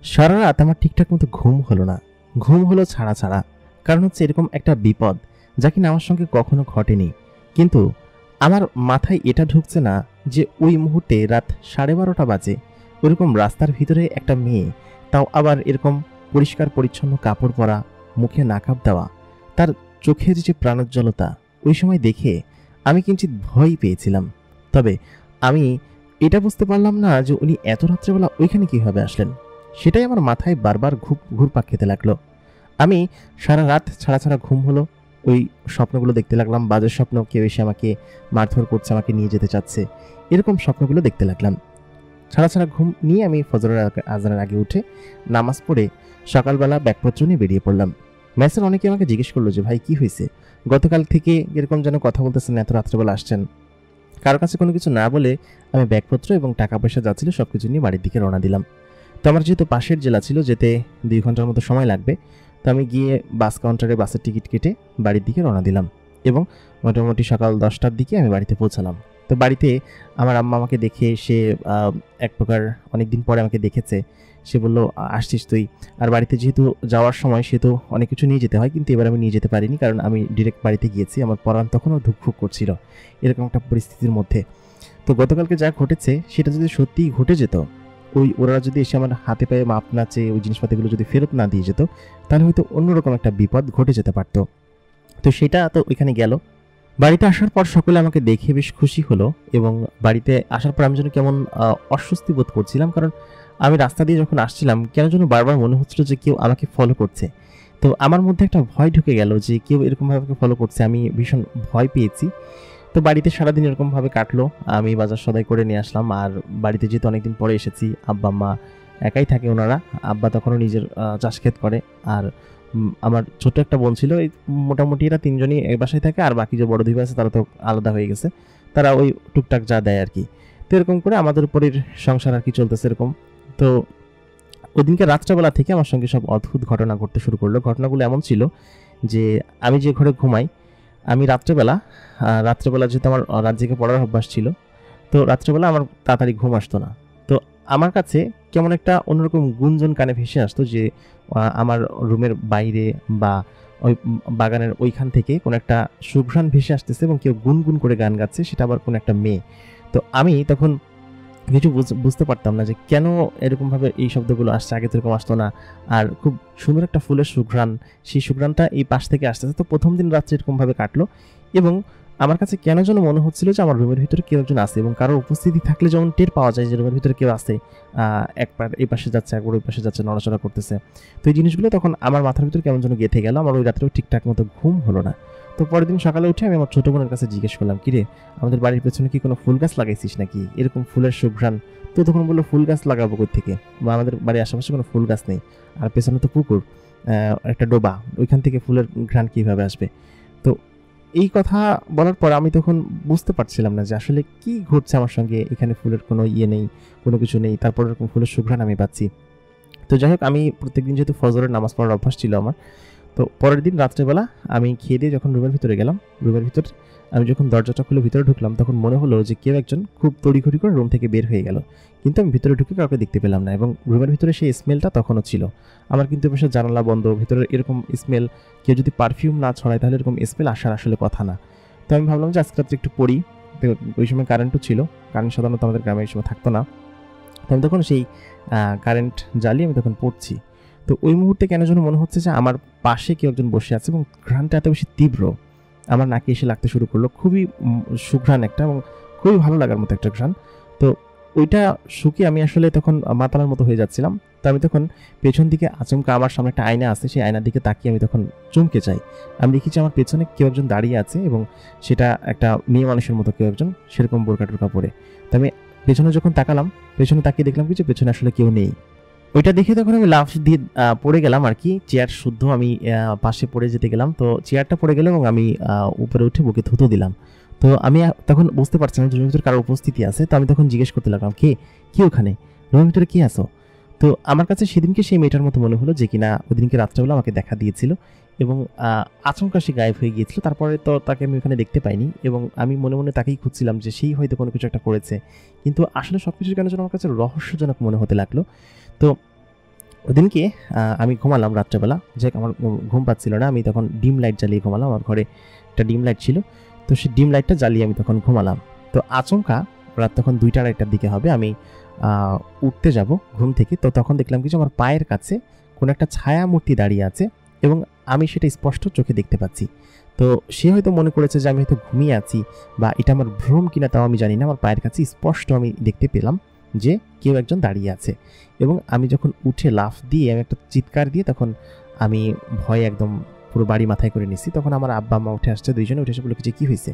সারা রাত আমার ঠিকঠাক মতো ঘুম হলো না, ঘুম হলো ছাড়া ছাড়া। কারণ হচ্ছে এরকম একটা বিপদ যা কিনা আমার সঙ্গে কখনো ঘটেনি, কিন্তু আমার মাথায় এটা ঢুকছে না যে ওই মুহূর্তে রাত 12:30 বাজে, ওইরকম রাস্তার ভিতরে একটা মেয়ে, তাও আবার এরকম পরিষ্কার পরিচ্ছন্ন কাপড় পরা, মুখে নাকাব দেওয়া, তার চোখের যে প্রাণোজ্জ্বলতা, ওই সময় দেখে আমি কিঞ্চিৎ ভয় পেয়েছিলাম। তবে আমি এটা বুঝতে পারলাম না যে উনি এত রাত্রেবেলা ওইখানে কীভাবে আসলেন। সেটাই আমার মাথায় বারবার ঘুরপাক খেতে লাগলো। আমি সারা রাত ছাড়া ছাড়া ঘুম হলো, ওই স্বপ্নগুলো দেখতে লাগলাম, বাজের স্বপ্ন, কেউ এসে আমাকে মারধর করছে, আমাকে নিয়ে যেতে চাচ্ছে, এরকম স্বপ্নগুলো দেখতে লাগলাম। ছাড়া ছাড়া ঘুম নিয়ে আমি ফজরের আজানের আগে উঠে নামাজ পড়ে সকালবেলা ব্যাগপত্র নিয়ে বেরিয়ে পড়লাম। মেসের অনেকে আমাকে জিজ্ঞেস করলো যে, ভাই কি হয়েছে, গতকাল থেকে এরকম যেন কথা বলতেছেন, এত রাত্রেবেলা আসছেন। কারো কাছে কোনো কিছু না বলে আমি ব্যাগপত্র এবং টাকা পয়সা যা ছিল সব কিছু নিয়ে বাড়ির দিকে রওনা দিলাম। তো আমার যেহেতু পাশের জেলা ছিল, যেতে 2 ঘন্টার মতো সময় লাগবে, তো আমি গিয়ে বাস কাউন্টারে বাসের টিকিট কেটে বাড়ির দিকে রওনা দিলাম, এবং মোটামুটি সকাল 10টার দিকে আমি বাড়িতে পৌঁছালাম। তো বাড়িতে আমার আম্মা আমাকে দেখে, সে এক প্রকার অনেক দিন পরে আমাকে দেখেছে, সে বলল, আসছিস তুই? আর বাড়িতে যেহেতু যাওয়ার সময় সে তো অনেক কিছু নিয়ে যেতে হয়, কিন্তু এবার আমি নিয়ে যেতে পারিনি, কারণ আমি ডিরেক্ট বাড়িতে গিয়েছি। আমার পরাণ তখনও ধুকফুক করছিল এরকম একটা পরিস্থিতির মধ্যে। তো গতকালকে যা ঘটেছে সেটা যদি সত্যিই ঘটে যেত, ওরা যদি এসে আমার হাতে পায়ে মাপ না চেয়ে ওই জিনিসপাতিগুলো যদি ফেরত না দিয়ে যেত, তাহলে হয়তো অন্যরকম একটা বিপদ ঘটে যেতে পারতো। তো সেটা তো ওইখানে গেল। বাড়িতে আসার পর সকলে আমাকে দেখে বেশ খুশি হলো, এবং বাড়িতে আসার পর আমি যেন কেমন অস্বস্তি বোধ করছিলাম, কারণ আমি রাস্তা দিয়ে যখন আসছিলাম কেন যেন বারবার মনে হচ্ছিল যে কেউ আমাকে ফলো করছে। তো আমার মধ্যে একটা ভয় ঢুকে গেল যে কেউ এরকমভাবে আমাকে ফলো করছে, আমি ভীষণ ভয় পেয়েছি। তো বাড়িতে সারাদিন এরকমভাবে কাটলো। আমি বাজার সদাই করে নিয়ে আসলাম, আর বাড়িতে যেহেতু অনেকদিন পরে এসেছি, আব্বা আম্মা একাই থাকে ওনারা। আব্বা তখনও নিজের চাষ ক্ষেত করে, আর আমার ছোট একটা বোন ছিল। এই মোটামুটি এরা তিনজনই এক বাসায় থাকে, আর বাকি যে বড় দুই ভাই আছে তারা তো আলাদা হয়ে গেছে, তারা ওই টুকটাক যা দেয় আর কি। তো এরকম করে আমাদের উপরের সংসার আর কি চলতেছে এরকম। তো ওইদিনকে রাত্রেবেলা থেকে আমার সঙ্গে সব অদ্ভুত ঘটনা ঘটতে শুরু করলো। ঘটনাগুলো এমন ছিল যে আমি যে ঘরে ঘুমাই, আমি রাত্রেবেলা যেহেতু আমার রাত জেগে পড়ার অভ্যাস ছিল, তো রাত্রেবেলা আমার তাড়াতাড়ি ঘুম আসতো না। তো আমার কাছে কেমন একটা অন্যরকম গুঞ্জন কানে ভেসে আসতো যে আমার রুমের বাইরে বা ওই বাগানের ওইখান থেকে কোনো একটা সুঘ্রাণ ভেসে আসতেছে, এবং কেউ গুনগুন করে গান গাচ্ছে, সেটা আবার কোনো একটা মেয়ে। তো আমি তখন কিছু বুঝতে পারতাম না যে কেন এরকমভাবে এই শব্দগুলো আসছে, আগে তো এরকম আসতো না। আর খুব সুন্দর একটা ফুলের সুঘ্রাণ, সেই সুঘ্রাণটা এই পাশ থেকে আসতেছে। তো প্রথম দিন রাত্রে এরকমভাবে কাটলো, এবং আমার কাছে কেন যেন মনে হচ্ছিল যে আমার রুমের ভিতরে কেউ একজন আছে, এবং কারোর উপস্থিতি থাকলে যেমন টের পাওয়া যায় যে রুমের ভিতরে কেউ আছে, একবার এই পাশে যাচ্ছে, একবার ওই পাশে যাচ্ছে, নড়াচড়া করতেছে। তো এই জিনিসগুলো তখন আমার মাথার ভিতরে কেমন যেন গেঁথে গেল। আমার ওই রাত্রেও ঠিকঠাক মতো ঘুম হলো না। তো পরের দিন সকালে উঠে আমি আমার ছোটো বোনের কাছে জিজ্ঞেস করলাম, কিরে আমাদের বাড়ির পেছনে কি কোনো ফুল গাছ লাগাইছিস নাকি, এরকম ফুলের সুঘ্রাণ? তো তখন বললো, ফুল গাছ লাগাবো কই থেকে, বা আমাদের বাড়ির আশেপাশে কোনো ফুল গাছ নেই, আর পেছনে তো পুকুর, একটা ডোবা, ওইখান থেকে ফুলের ঘ্রাণ কীভাবে আসবে? তো এই কথা বলার পর আমি তখন বুঝতে পারছিলাম না যে আসলে কি ঘটছে আমার সঙ্গে। এখানে ফুলের কোনো ইয়ে নেই, কোনো কিছু নেই, তারপর এরকম ফুলের সুঘ্রাণ আমি পাচ্ছি। তো যাই হোক, আমি প্রত্যেকদিন যেহেতু ফজরের নামাজ পড়ার অভ্যাস ছিল আমার, তো পরের দিন রাত্রেবেলা আমি খেয়ে দিয়ে যখন রুমের ভিতরে গেলাম, রুমের ভিতরে আমি যখন দরজাটা খুলে ভিতরে ঢুকলাম, তখন মনে হলো যে কেউ একজন খুব তড়িঘড়ি করে রুম থেকে বের হয়ে গেল, কিন্তু আমি ভিতরে ঢুকে কাউকে দেখতে পেলাম না, এবং রুমের ভিতরে সেই স্মেলটা তখনও ছিল। আমার কিন্তু এপাশে জানালা বন্ধ, ভিতরে এরকম স্মেল, কেউ যদি পারফিউম না ছড়ায় তাহলে এরকম স্মেল আসার আসলে কথা না। তো আমি ভাবলাম যে আজকে রাত্রে একটু পড়ি। তো ওই সময় কারেন্টও ছিল, কারেন্ট সাধারণত আমাদের গ্রামে এই সময় থাকতো না। তো আমি তখন সেই কারেন্ট জ্বালিয়ে আমি তখন পড়ছি। তো ওই মুহূর্তে কেন যেন মনে হচ্ছে যে আমার পাশে কেউ একজন বসে আছে, এবং ঘ্রাণটা এত বেশি তীব্র আমার নাকে এসে লাগতে শুরু করলো। খুবই সুঘ্রাণ একটা, এবং খুবই ভালো লাগার মতো একটা ঘ্রাণ। তো ওইটা শুকিয়ে আমি আসলে তখন মাতালার মতো হয়ে যাচ্ছিলাম। তো আমি তখন পেছন দিকে আচমকা, আমার সামনে একটা আয়না আছে, সেই আয়নার দিকে তাকিয়ে আমি তখন চমকে যাই। আমি দেখেছি আমার পেছনে কেউ একজন দাঁড়িয়ে আছে, এবং সেটা একটা মেয়ে মানুষের মতো কেউ একজন, সেরকম বোরকা টোরকা পরে। তো আমি পেছনে যখন তাকালাম, পেছনে তাকিয়ে দেখলাম কি যে পেছনে আসলে কেউ নেই। ওইটা দেখে তখন আমি লাফ দিয়ে পড়ে গেলাম আর কি, চেয়ার শুদ্ধ আমি পাশে পড়ে যেতে গেলাম। তো চেয়ারটা পড়ে গেল, এবং আমি উপরে উঠে বুকে থুতু দিলাম। তো আমি তখন বুঝতে পারছিলাম রুমের ভিতরে কারোর উপস্থিতি আছে। তো আমি তখন জিজ্ঞেস করতে লাগলাম, কি ওখানে, রুমের ভিতরে কি আসো? তো আমার কাছে সেদিনকে সেই মেয়েটার মতো মনে হলো যে কিনা ওদিনকে রাত্রেবেলা আমাকে দেখা দিয়েছিল, এবং আচমকা সে গায়েব হয়ে গিয়েছিল। তারপরে তো তাকে আমি ওখানে দেখতে পাইনি, এবং আমি মনে মনে তাকেই খুঁজছিলাম যে সেই হয়তো কোনো কিছু একটা করেছে। কিন্তু আসলে সব কিছু কেন যেন আমার কাছে রহস্যজনক মনে হতে লাগলো। তো ওদিনকে আমি ঘুমালাম রাত্রেবেলা, যে আমার ঘুম পাচ্ছিল না, আমি তখন ডিম লাইট জ্বালিয়ে ঘুমালাম। আমার ঘরে একটা ডিম লাইট ছিল, তো সেই ডিম লাইটটা জ্বালিয়ে আমি তখন ঘুমালাম। তো আচমকা রাত তখন 2টা-2:30টার দিকে হবে, আমি উঠতে যাব ঘুম থেকে। তো তখন দেখলাম কিছু আমার পায়ের কাছে কোনো একটা ছায়া মূর্তি দাঁড়িয়ে আছে, এবং আমি সেটা স্পষ্ট চোখে দেখতে পাচ্ছি। তো সে হয়তো মনে করেছে যে আমি হয়তো ঘুমিয়ে আছি, বা এটা আমার ভ্রম কিনা তাও আমি জানি না। আমার পায়ের কাছে স্পষ্ট আমি দেখতে পেলাম যে কেউ একজন দাঁড়িয়ে আছে, এবং আমি যখন উঠে লাফ দিয়ে আমি একটা চিৎকার দিয়ে তখন আমি ভয়ে একদম পুরো বাড়ি মাথায় করে নিছি। তখন আমার আব্বা আম্মা উঠে আসছে, দুইজনে উঠে এসে বললো কি যে কী হয়েছে,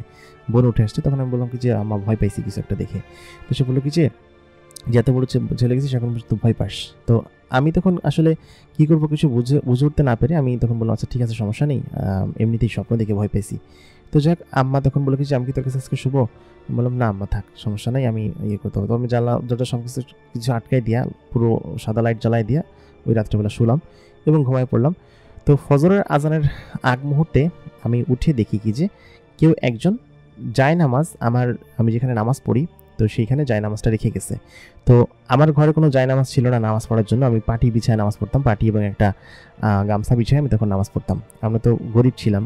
বোন উঠে আসছে। তখন আমি বললাম কি যে আম্মা ভয় পাইছি কিছু একটা দেখে। তো সে বললো কি যে এত বড় চলে গেছিস, এখন পর্যন্ত ভয় পাস? তো আমি তখন আসলে কী করবো কিছু বুঝে উঠতে না পেরে আমি তখন বললাম, আচ্ছা ঠিক আছে, সমস্যা নেই, এমনিতেই স্বপ্ন দেখে ভয় পেয়েছি। তো যাক, আম্মা তখন বলে কি যে আমি কি তোর কাছে আজকে শুভ? বললাম না আম্মা, থাক, সমস্যা নাই, আমি ইয়ে করতে হবে। তো আমি দরজা সব কিছু আটকাই দিয়া, পুরো সাদা লাইট জ্বালাই দিয়া ওই রাত্রেবেলা শুলাম এবং ঘুমায় পড়লাম। তো ফজরের আজানের আগ মুহূর্তে আমি উঠে দেখি কি যে কেউ একজন যায় নামাজ, আমি যেখানে নামাজ পড়ি তো সেইখানে জায়নামাজটা রেখে গেছে। তো আমার ঘরে কোনো জায়নামাজ ছিল না নামাজ পড়ার জন্য, আমি পাটি বিছায় নামাজ পড়তাম, পাটি এবং একটা গামছা বিছায় আমি তখন নামাজ পড়তাম। আমরা তো গরিব ছিলাম,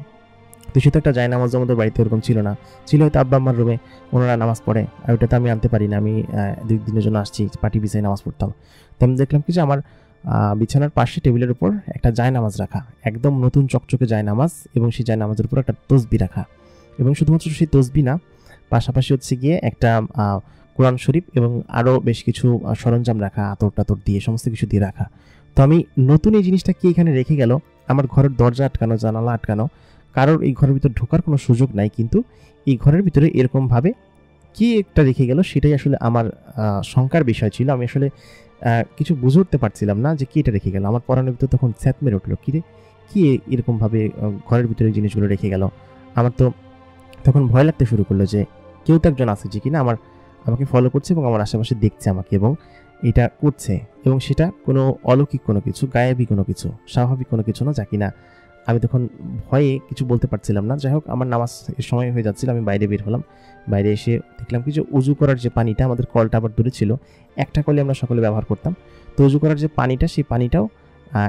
তো সে তো একটা জায়নামাজ আমাদের বাড়িতে ওরকম ছিল না, ছিল হয়তো আব্বা আম্মার রুমে, ওনারা নামাজ পড়ে, আর ওটা তো আমি আনতে পারি না, আমি 2 দিনের জন্য আসছি, পাটি বিছায় নামাজ পড়তাম। তো আমি দেখলাম কি যে আমার বিছানার পাশে টেবিলের উপর একটা জায়নামাজ রাখা, একদম নতুন চকচকে জায়নামাজ, এবং সেই জায়নামাজের উপর একটা তসবি রাখা, এবং শুধুমাত্র সেই তসবি না, পাশাপাশি হচ্ছে গিয়ে একটা কোরআন শরীফ এবং আরও বেশ কিছু সরঞ্জাম রাখা, আতর টাতর দিয়ে সমস্ত কিছু দিয়ে রাখা। তো আমি নতুন এই জিনিসটা কি এখানে রেখে গেল, আমার ঘরের দরজা আটকানো, জানালা আটকানো, কারোর এই ঘরের ভিতর ঢোকার কোনো সুযোগ নাই, কিন্তু এই ঘরের ভিতরে এরকমভাবে কি একটা রেখে গেল, সেটাই আসলে আমার শঙ্কার বিষয় ছিল। আমি আসলে কিছু বুঝে উঠতে পারছিলাম না যে কি এটা রেখে গেল। আমার পরানোর ভিতরে তখন স্যাত মেরে উঠলো, কিরে কি এরকমভাবে ঘরের ভিতরে জিনিসগুলো রেখে গেল। আমার তো তখন ভয় লাগতে শুরু করলো যে কেউ তো একজন আছে যে কিনা আমাকে ফলো করছে এবং আমার আশেপাশে দেখছে আমাকে, এবং এটা করছে, এবং সেটা কোনো অলৌকিক কোনো কিছু, গায়েবী কোনো কিছু, স্বাভাবিক কোনো কিছু না, যা কিনা আমি তখন ভয়ে কিছু বলতে পারছিলাম না। যাই হোক, আমার নামাজ সময় হয়ে যাচ্ছিল, আমি বাইরে বের হলাম। বাইরে এসে দেখলাম কি যে উজু করার যে পানিটা, আমাদের কলটা আবার দূরে ছিল, একটা কলে আমরা সকলে ব্যবহার করতাম, তো উজু করার যে পানিটা, সেই পানিটাও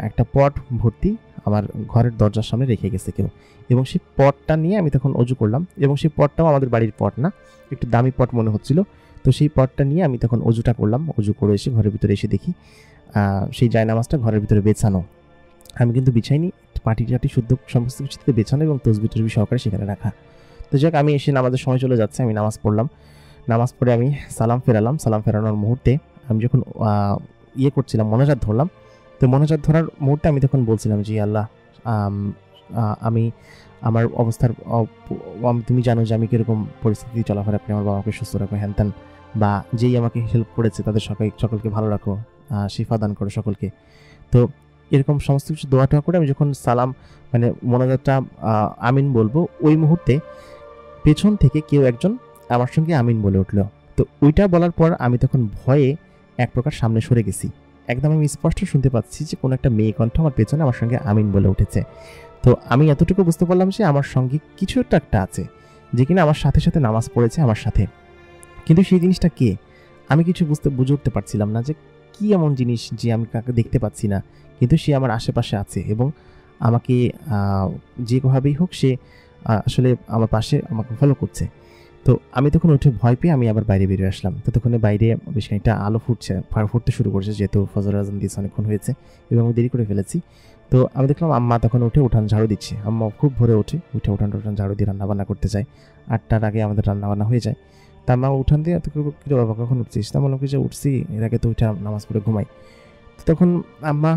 একটা পট ভর্তি আমার ঘরের দরজার সামনে রেখে গেছে কেউ, এবং সেই পটটা নিয়ে আমি তখন অজু করলাম, এবং সেই পটটাও আমাদের বাড়ির পট না, একটু দামি পট মনে হচ্ছিল। তো সেই পটটা নিয়ে আমি তখন অজুটা করলাম। অজু করে এসে ঘরের ভিতরে এসে দেখি সেই জায়নামাজটা ঘরের ভিতরে বেছানো, আমি কিন্তু বিছাইনি, পাটি টাটি শুদ্ধ সমস্ত কিছুতে বেছানো এবং তসবি টসবি সহকারে সেখানে রাখা। তো যাক, আমি এসে নামাজের সময় চলে যাচ্ছে, আমি নামাজ পড়লাম। নামাজ পড়ে আমি সালাম ফেরালাম। সালাম ফেরানোর মুহূর্তে আমি যখন করছিলাম, মোনাজাত ধরলাম, তো মোনাজাত ধরার মুহূর্তে আমি তখন বলছিলাম যে আল্লাহ, আমি আমার অবস্থার তুমি জানো যে আমি কীরকম পরিস্থিতি চলাফেরা করি, আমার বাবাকে সুস্থ রাখো, হ্যান ত্যান, বা যেই আমাকে হেল্প করেছে তাদের সকলকে ভালো রাখো, শিফা দান করো সকলকে। তো এরকম সমস্ত কিছু দোয়া টোয়া করে আমি যখন সালাম মানে মোনাজাতটা আমিন বলবো, ওই মুহূর্তে পেছন থেকে কেউ একজন আমার সঙ্গে আমিন বলে উঠলো। তো ওইটা বলার পর আমি তখন ভয়ে এক প্রকার সামনে সরে গেছি। একদম আমি স্পষ্ট শুনতে পাচ্ছি যে কোনো একটা মেয়ে কণ্ঠ আমার পেছনে আমার সঙ্গে আমিন বলে উঠেছে। তো আমি এতটুকু বুঝতে পারলাম যে আমার সঙ্গে কিছু একটা আছে, যে কিনা আমার সাথে সাথে নামাজ পড়েছে আমার সাথে, কিন্তু সেই জিনিসটা কে আমি কিছু বুঝে উঠতে পারছিলাম না, যে কি এমন জিনিস যে আমি কাকে দেখতে পাচ্ছি না, কিন্তু সে আমার আশেপাশে আছে এবং আমাকে যেভাবেই হোক সে আসলে আমার পাশে আমাকে ফলো করছে। তো আমি তখন উঠে ভয় পেয়ে আমি আবার বাইরে বেরিয়ে আসলাম। ততক্ষণে বাইরে বেশ খানিকটা আলো ফুটতে শুরু করছে, যেহেতু ফজর আজান দিয়েছে অনেকক্ষণ হয়েছে এবং আমি দেরি করে ফেলেছি। তো আমি দেখলাম আম্মা তখন উঠে উঠান ঝাড়ু দিচ্ছে। আম্মা খুব ভোরে উঠে উঠান ঝাড়ু দিয়ে রান্নাবান্না করতে যায়। 8টার আগে আমাদের রান্নাবান্না হয়ে যায়। তা মা উঠান দিয়ে কিরে বাবা কখন উঠছিস? তা বললাম কি যে উঠছি, এর আগে তো উঠে নামাজ পড়ে ঘুমাই। তো তখন আম্মা